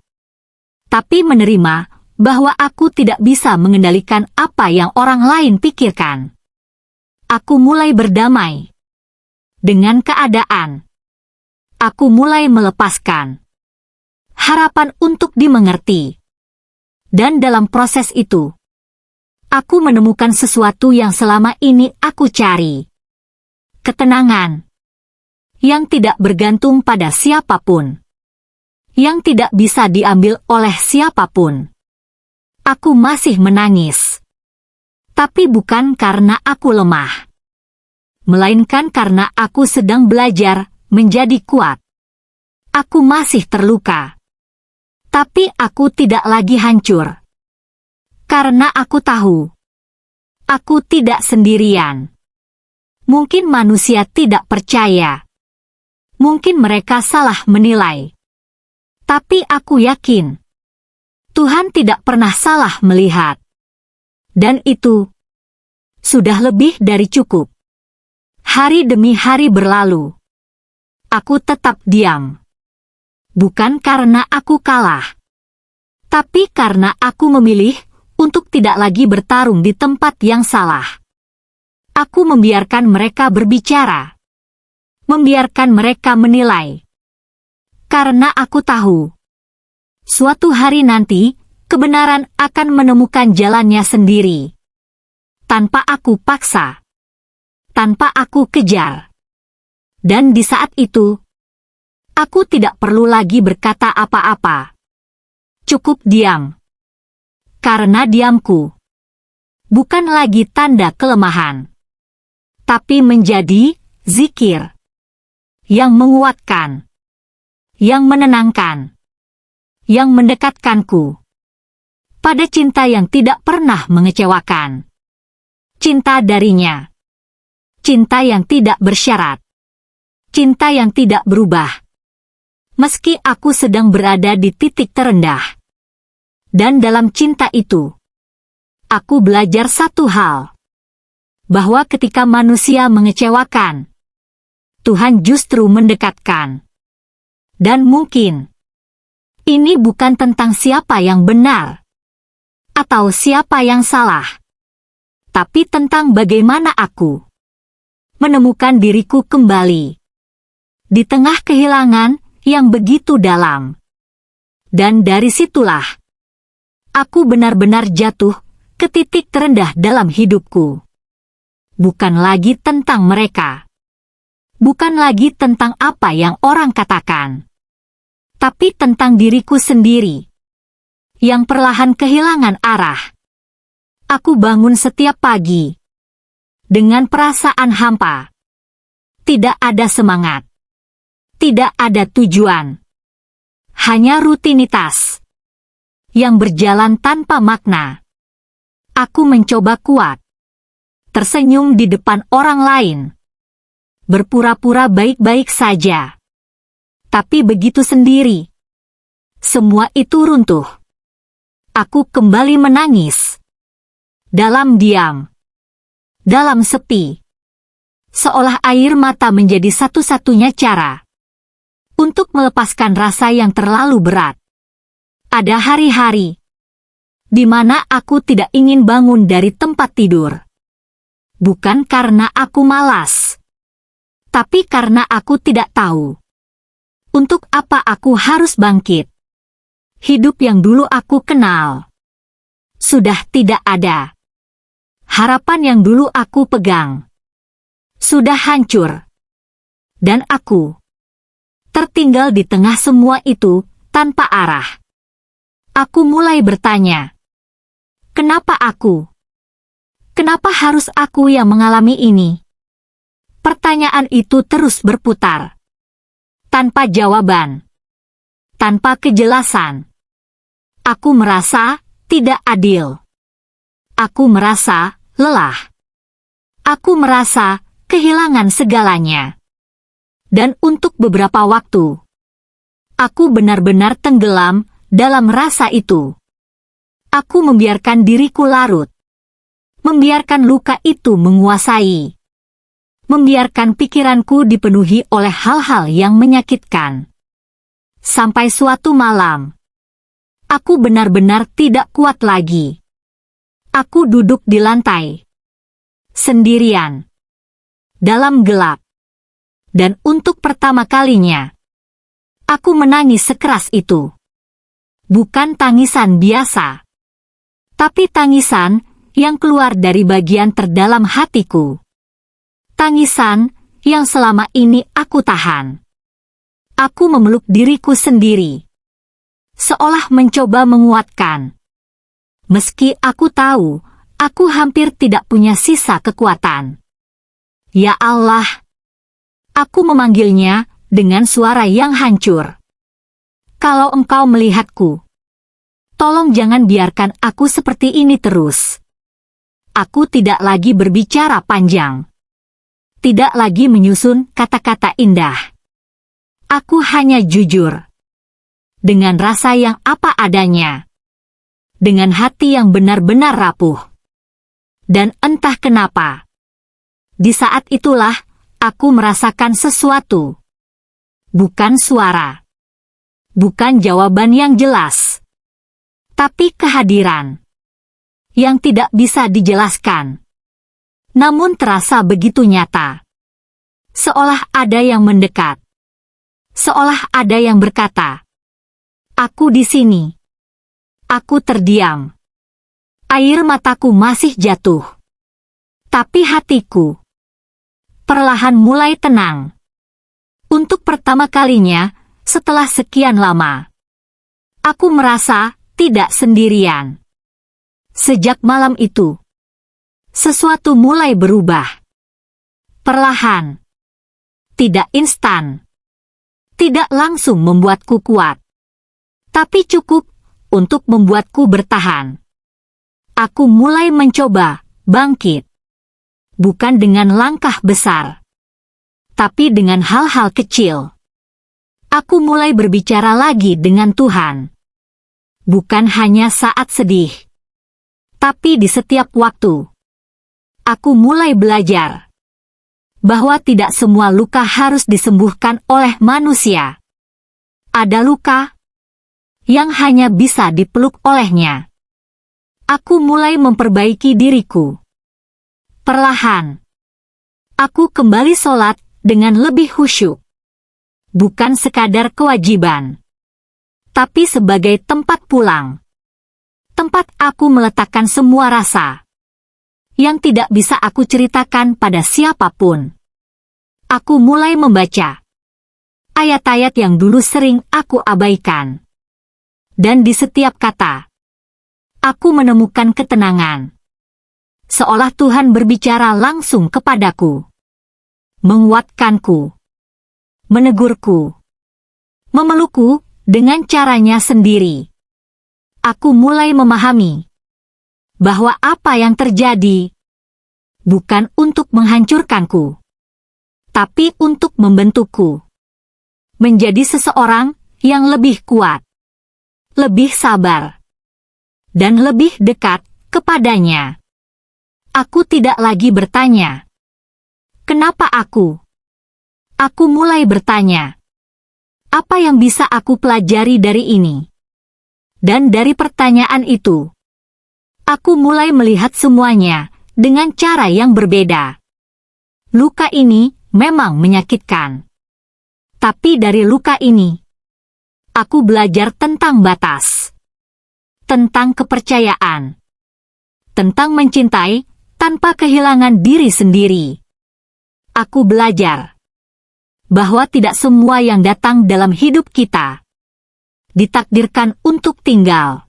tapi menerima bahwa aku tidak bisa mengendalikan apa yang orang lain pikirkan. Aku mulai berdamai dengan keadaan. Aku mulai melepaskan harapan untuk dimengerti. Dan dalam proses itu, aku menemukan sesuatu yang selama ini aku cari. Ketenangan yang tidak bergantung pada siapapun, yang tidak bisa diambil oleh siapapun. Aku masih menangis, tapi bukan karena aku lemah, melainkan karena aku sedang belajar menjadi kuat. Aku masih terluka, tapi aku tidak lagi hancur. Karena aku tahu, aku tidak sendirian. Mungkin manusia tidak percaya. Mungkin mereka salah menilai. Tapi aku yakin, Tuhan tidak pernah salah melihat. Dan itu sudah lebih dari cukup. Hari demi hari berlalu. Aku tetap diam. Bukan karena aku kalah, tapi karena aku memilih untuk tidak lagi bertarung di tempat yang salah. Aku membiarkan mereka berbicara. Membiarkan mereka menilai. Karena aku tahu, suatu hari nanti, kebenaran akan menemukan jalannya sendiri. Tanpa aku paksa. Tanpa aku kejar. Dan di saat itu, aku tidak perlu lagi berkata apa-apa. Cukup diam. Karena diamku bukan lagi tanda kelemahan, tapi menjadi zikir yang menguatkan, yang menenangkan, yang mendekatkanku pada cinta yang tidak pernah mengecewakan. Cinta darinya. Cinta yang tidak bersyarat. Cinta yang tidak berubah. Meski aku sedang berada di titik terendah. Dan dalam cinta itu, aku belajar satu hal. Bahwa ketika manusia mengecewakan, Tuhan justru mendekatkan. Dan mungkin, ini bukan tentang siapa yang benar, atau siapa yang salah, tapi tentang bagaimana aku menemukan diriku kembali di tengah kehilangan yang begitu dalam. Dan dari situlah, aku benar-benar jatuh ke titik terendah dalam hidupku. Bukan lagi tentang mereka. Bukan lagi tentang apa yang orang katakan. Tapi tentang diriku sendiri. Yang perlahan kehilangan arah. Aku bangun setiap pagi. Dengan perasaan hampa. Tidak ada semangat. Tidak ada tujuan. Hanya rutinitas. Yang berjalan tanpa makna. Aku mencoba kuat. Tersenyum di depan orang lain. Berpura-pura baik-baik saja. Tapi begitu sendiri. Semua itu runtuh. Aku kembali menangis. Dalam diam. Dalam sepi. Seolah air mata menjadi satu-satunya cara untuk melepaskan rasa yang terlalu berat. Ada hari-hari di mana aku tidak ingin bangun dari tempat tidur. Bukan karena aku malas, tapi karena aku tidak tahu untuk apa aku harus bangkit. Hidup yang dulu aku kenal sudah tidak ada. Harapan yang dulu aku pegang sudah hancur. Dan aku tertinggal di tengah semua itu tanpa arah. Aku mulai bertanya, kenapa aku? Kenapa harus aku yang mengalami ini? Pertanyaan itu terus berputar. Tanpa jawaban. Tanpa kejelasan. Aku merasa tidak adil. Aku merasa lelah. Aku merasa kehilangan segalanya. Dan untuk beberapa waktu, aku benar-benar tenggelam dalam rasa itu. Aku membiarkan diriku larut. Membiarkan luka itu menguasai. Membiarkan pikiranku dipenuhi oleh hal-hal yang menyakitkan. Sampai suatu malam, aku benar-benar tidak kuat lagi. Aku duduk di lantai, sendirian, dalam gelap. Dan untuk pertama kalinya, aku menangis sekeras itu. Bukan tangisan biasa, tapi tangisan yang keluar dari bagian terdalam hatiku. Tangisan yang selama ini aku tahan. Aku memeluk diriku sendiri, seolah mencoba menguatkan. Meski aku tahu, aku hampir tidak punya sisa kekuatan. Ya Allah, aku memanggilnya dengan suara yang hancur. Kalau Engkau melihatku, tolong jangan biarkan aku seperti ini terus. Aku tidak lagi berbicara panjang. Tidak lagi menyusun kata-kata indah. Aku hanya jujur. Dengan rasa yang apa adanya. Dengan hati yang benar-benar rapuh. Dan entah kenapa, di saat itulah aku merasakan sesuatu. Bukan suara. Bukan jawaban yang jelas. Tapi kehadiran. Yang tidak bisa dijelaskan. Namun terasa begitu nyata. Seolah ada yang mendekat. Seolah ada yang berkata, "Aku di sini." Aku terdiam. Air mataku masih jatuh. Tapi hatiku perlahan mulai tenang. Untuk pertama kalinya, setelah sekian lama, aku merasa tidak sendirian. Sejak malam itu, sesuatu mulai berubah. Perlahan. Tidak instan. Tidak langsung membuatku kuat. Tapi cukup untuk membuatku bertahan. Aku mulai mencoba bangkit. Bukan dengan langkah besar, tapi dengan hal-hal kecil. Aku mulai berbicara lagi dengan Tuhan. Bukan hanya saat sedih, tapi di setiap waktu. Aku mulai belajar bahwa tidak semua luka harus disembuhkan oleh manusia. Ada luka yang hanya bisa dipeluk olehnya. Aku mulai memperbaiki diriku. Perlahan, aku kembali sholat dengan lebih khusyuk. Bukan sekadar kewajiban, tapi sebagai tempat pulang. Tempat aku meletakkan semua rasa yang tidak bisa aku ceritakan pada siapapun. Aku mulai membaca ayat-ayat yang dulu sering aku abaikan. Dan di setiap kata, aku menemukan ketenangan. Seolah Tuhan berbicara langsung kepadaku. Menguatkanku. Menegurku. Memelukku dengan caranya sendiri. Aku mulai memahami bahwa apa yang terjadi bukan untuk menghancurkanku, tapi untuk membentukku. Menjadi seseorang yang lebih kuat. Lebih sabar, dan lebih dekat kepadanya. Aku tidak lagi bertanya, "Kenapa aku?" Aku mulai bertanya, "Apa yang bisa aku pelajari dari ini?" Dan dari pertanyaan itu, aku mulai melihat semuanya dengan cara yang berbeda. Luka ini memang menyakitkan. Tapi dari luka ini, aku belajar tentang batas, tentang kepercayaan, tentang mencintai tanpa kehilangan diri sendiri. Aku belajar bahwa tidak semua yang datang dalam hidup kita ditakdirkan untuk tinggal.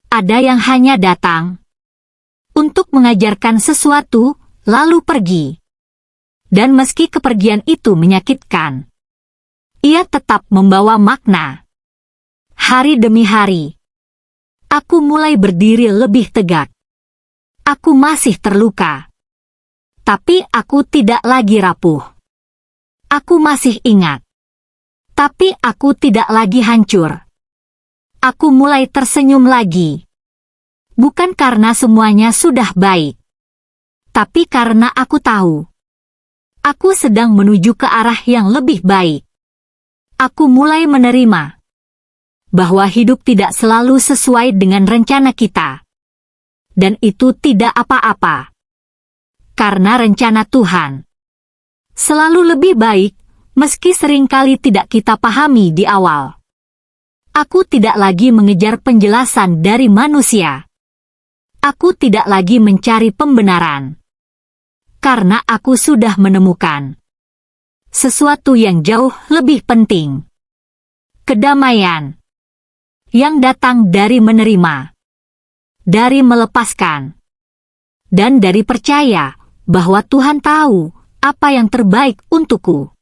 Ada yang hanya datang untuk mengajarkan sesuatu lalu pergi. Dan meski kepergian itu menyakitkan, ia tetap membawa makna. Hari demi hari, aku mulai berdiri lebih tegak. Aku masih terluka, tapi aku tidak lagi rapuh. Aku masih ingat, tapi aku tidak lagi hancur. Aku mulai tersenyum lagi. Bukan karena semuanya sudah baik, tapi karena aku tahu, aku sedang menuju ke arah yang lebih baik. Aku mulai menerima bahwa hidup tidak selalu sesuai dengan rencana kita. Dan itu tidak apa-apa. Karena rencana Tuhan selalu lebih baik, meski seringkali tidak kita pahami di awal. Aku tidak lagi mengejar penjelasan dari manusia. Aku tidak lagi mencari pembenaran. Karena aku sudah menemukan sesuatu yang jauh lebih penting. Kedamaian yang datang dari menerima, dari melepaskan, dan dari percaya bahwa Tuhan tahu apa yang terbaik untukku.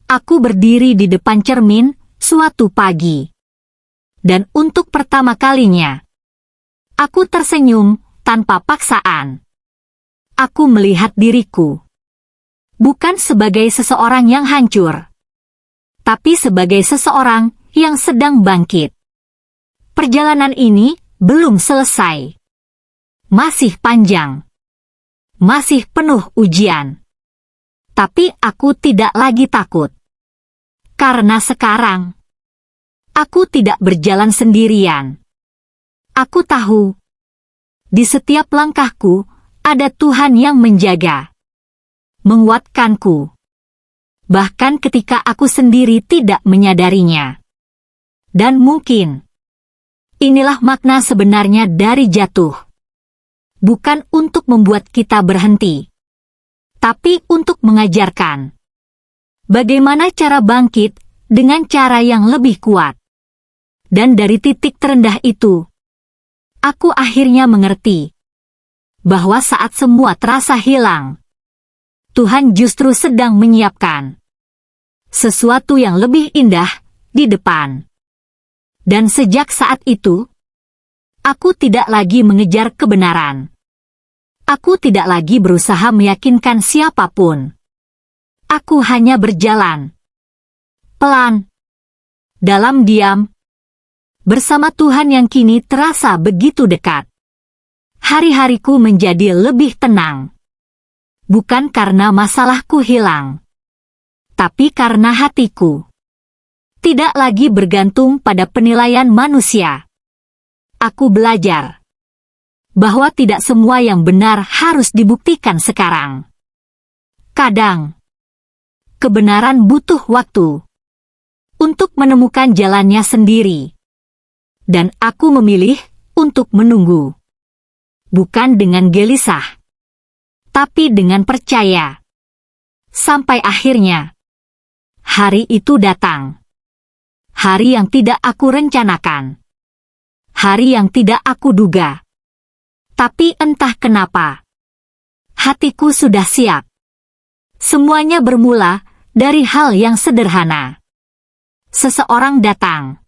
Aku berdiri di depan cermin suatu pagi. Dan untuk pertama kalinya, aku tersenyum tanpa paksaan. Aku melihat diriku bukan sebagai seseorang yang hancur, tapi sebagai seseorang yang sedang bangkit. Perjalanan ini belum selesai. Masih panjang. Masih penuh ujian. Tapi aku tidak lagi takut. Karena sekarang, aku tidak berjalan sendirian. Aku tahu, di setiap langkahku, ada Tuhan yang menjaga, menguatkanku. Bahkan ketika aku sendiri tidak menyadarinya. Dan mungkin, inilah makna sebenarnya dari jatuh. Bukan untuk membuat kita berhenti, tapi untuk mengajarkan bagaimana cara bangkit dengan cara yang lebih kuat. Dan dari titik terendah itu, aku akhirnya mengerti bahwa saat semua terasa hilang, Tuhan justru sedang menyiapkan sesuatu yang lebih indah di depan. Dan sejak saat itu, aku tidak lagi mengejar kebenaran. Aku tidak lagi berusaha meyakinkan siapapun. Aku hanya berjalan pelan, dalam diam, bersama Tuhan yang kini terasa begitu dekat. Hari-hariku menjadi lebih tenang. Bukan karena masalahku hilang, tapi karena hatiku tidak lagi bergantung pada penilaian manusia. Aku belajar bahwa tidak semua yang benar harus dibuktikan sekarang. Kadang, kebenaran butuh waktu untuk menemukan jalannya sendiri. Dan aku memilih untuk menunggu. Bukan dengan gelisah, tapi dengan percaya. Sampai akhirnya, hari itu datang. Hari yang tidak aku rencanakan. Hari yang tidak aku duga. Tapi entah kenapa, hatiku sudah siap. Semuanya bermula dari hal yang sederhana. Seseorang datang.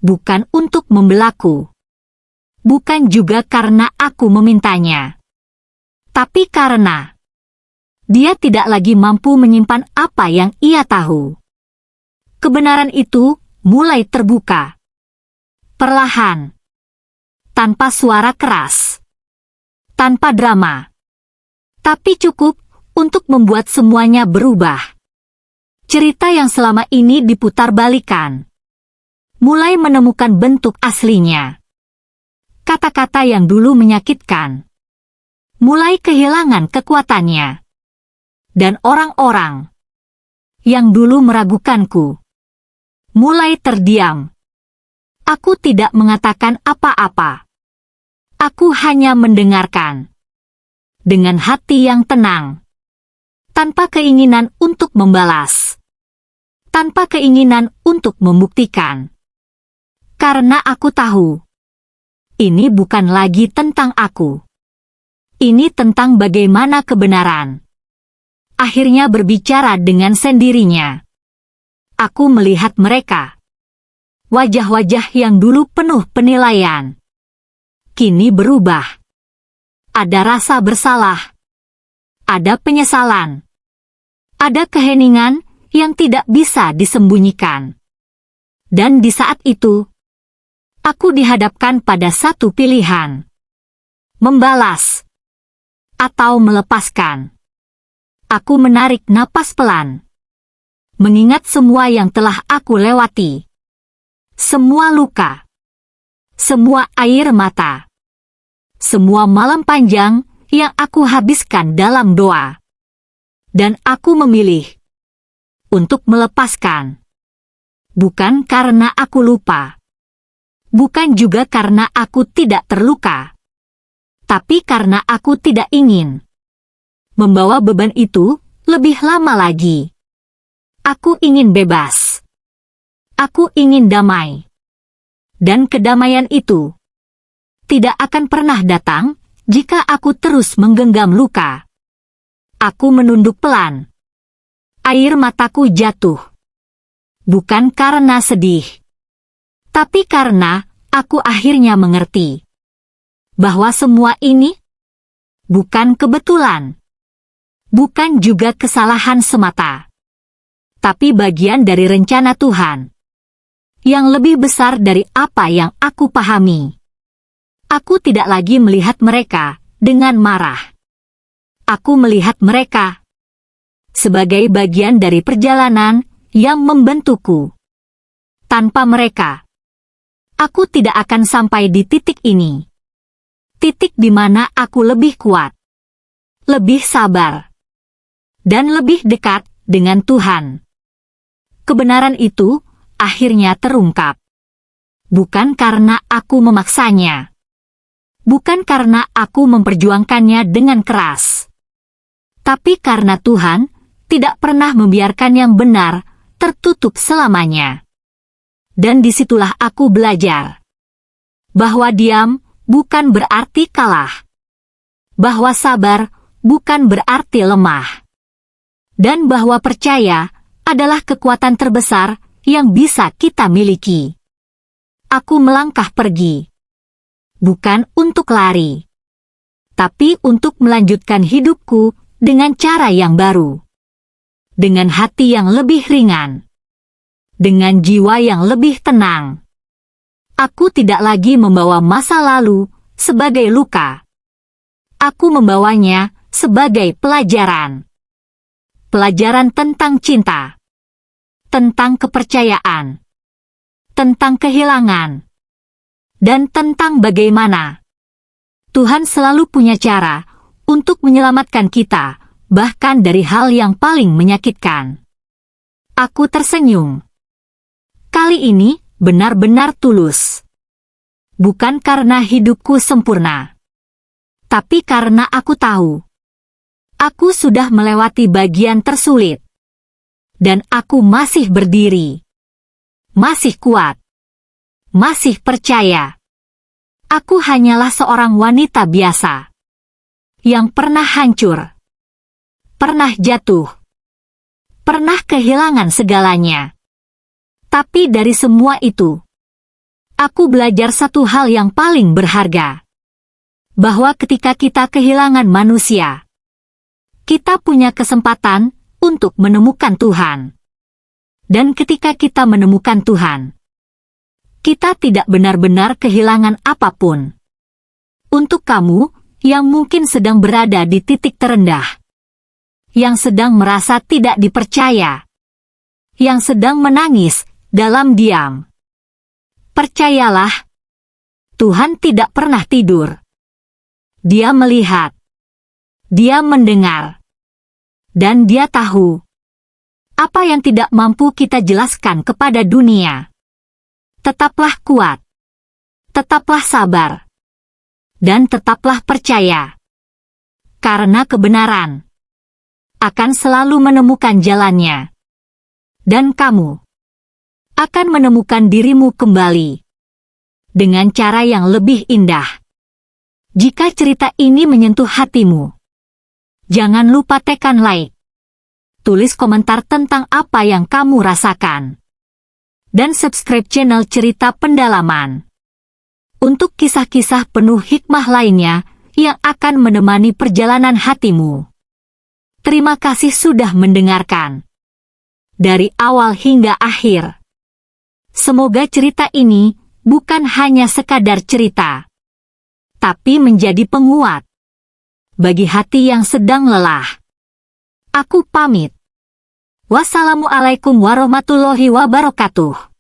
Bukan untuk membelaku. Bukan juga karena aku memintanya. Tapi karena dia tidak lagi mampu menyimpan apa yang ia tahu. Kebenaran itu mulai terbuka. Perlahan. Tanpa suara keras. Tanpa drama. Tapi cukup untuk membuat semuanya berubah. Cerita yang selama ini diputarbalikkan mulai menemukan bentuk aslinya. Kata-kata yang dulu menyakitkan mulai kehilangan kekuatannya. Dan orang-orang yang dulu meragukanku mulai terdiam. Aku tidak mengatakan apa-apa. Aku hanya mendengarkan. Dengan hati yang tenang. Tanpa keinginan untuk membalas. Tanpa keinginan untuk membuktikan. Karena aku tahu. Ini bukan lagi tentang aku. Ini tentang bagaimana kebenaran akhirnya berbicara dengan sendirinya. Aku melihat mereka. Wajah-wajah yang dulu penuh penilaian kini berubah. Ada rasa bersalah. Ada penyesalan. Ada keheningan yang tidak bisa disembunyikan. Dan di saat itu, aku dihadapkan pada satu pilihan. Membalas atau melepaskan. Aku menarik napas pelan. mengingat semua yang telah aku lewati. Semua luka, semua air mata, semua malam panjang yang aku habiskan dalam doa. Dan aku memilih untuk melepaskan. Bukan karena aku lupa. Bukan juga karena aku tidak terluka. Tapi karena aku tidak ingin membawa beban itu lebih lama lagi. Aku ingin bebas. Aku ingin damai. Dan kedamaian itu tidak akan pernah datang jika aku terus menggenggam luka. Aku menunduk pelan. Air mataku jatuh. Bukan karena sedih, tapi karena aku akhirnya mengerti bahwa semua ini bukan kebetulan, bukan juga kesalahan semata, tapi bagian dari rencana Tuhan yang lebih besar dari apa yang aku pahami. Aku tidak lagi melihat mereka dengan marah. Aku melihat mereka sebagai bagian dari perjalanan yang membentukku. Tanpa mereka, aku tidak akan sampai di titik ini. Titik di mana aku lebih kuat, lebih sabar, dan lebih dekat dengan Tuhan. Kebenaran itu akhirnya terungkap. Bukan karena aku memaksanya. Bukan karena aku memperjuangkannya dengan keras. Tapi karena Tuhan tidak pernah membiarkan yang benar tertutup selamanya. Dan disitulah aku belajar bahwa diam bukan berarti kalah, bahwa sabar bukan berarti lemah, dan bahwa percaya adalah kekuatan terbesar yang bisa kita miliki. Aku melangkah pergi, bukan untuk lari, tapi untuk melanjutkan hidupku dengan cara yang baru. Dengan hati yang lebih ringan, dengan jiwa yang lebih tenang. Aku tidak lagi membawa masa lalu sebagai luka. Aku membawanya sebagai pelajaran. Pelajaran tentang cinta, tentang kepercayaan, tentang kehilangan, dan tentang bagaimana Tuhan selalu punya cara untuk menyelamatkan kita, bahkan dari hal yang paling menyakitkan. Aku tersenyum. Kali ini benar-benar tulus. Bukan karena hidupku sempurna, tapi karena aku tahu aku sudah melewati bagian tersulit. Dan aku masih berdiri. Masih kuat. Masih percaya. Aku hanyalah seorang wanita biasa yang pernah hancur, pernah jatuh, pernah kehilangan segalanya. Tapi dari semua itu, aku belajar satu hal yang paling berharga. Bahwa ketika kita kehilangan manusia, kita punya kesempatan untuk menemukan Tuhan. Dan ketika kita menemukan Tuhan, kita tidak benar-benar kehilangan apapun. Untuk kamu yang mungkin sedang berada di titik terendah, yang sedang merasa tidak dipercaya, yang sedang menangis dalam diam, percayalah, Tuhan tidak pernah tidur. Dia melihat, Dia mendengar, dan Dia tahu apa yang tidak mampu kita jelaskan kepada dunia. Tetaplah kuat, tetaplah sabar, dan tetaplah percaya. Karena kebenaran akan selalu menemukan jalannya. Dan kamu akan menemukan dirimu kembali dengan cara yang lebih indah. Jika cerita ini menyentuh hatimu, jangan lupa tekan like. Tulis komentar tentang apa yang kamu rasakan. Dan subscribe channel Cerita Pendalaman untuk kisah-kisah penuh hikmah lainnya yang akan menemani perjalanan hatimu. Terima kasih sudah mendengarkan dari awal hingga akhir. Semoga cerita ini bukan hanya sekadar cerita, tapi menjadi penguat bagi hati yang sedang lelah. Aku pamit. Wassalamualaikum warahmatullahi wabarakatuh.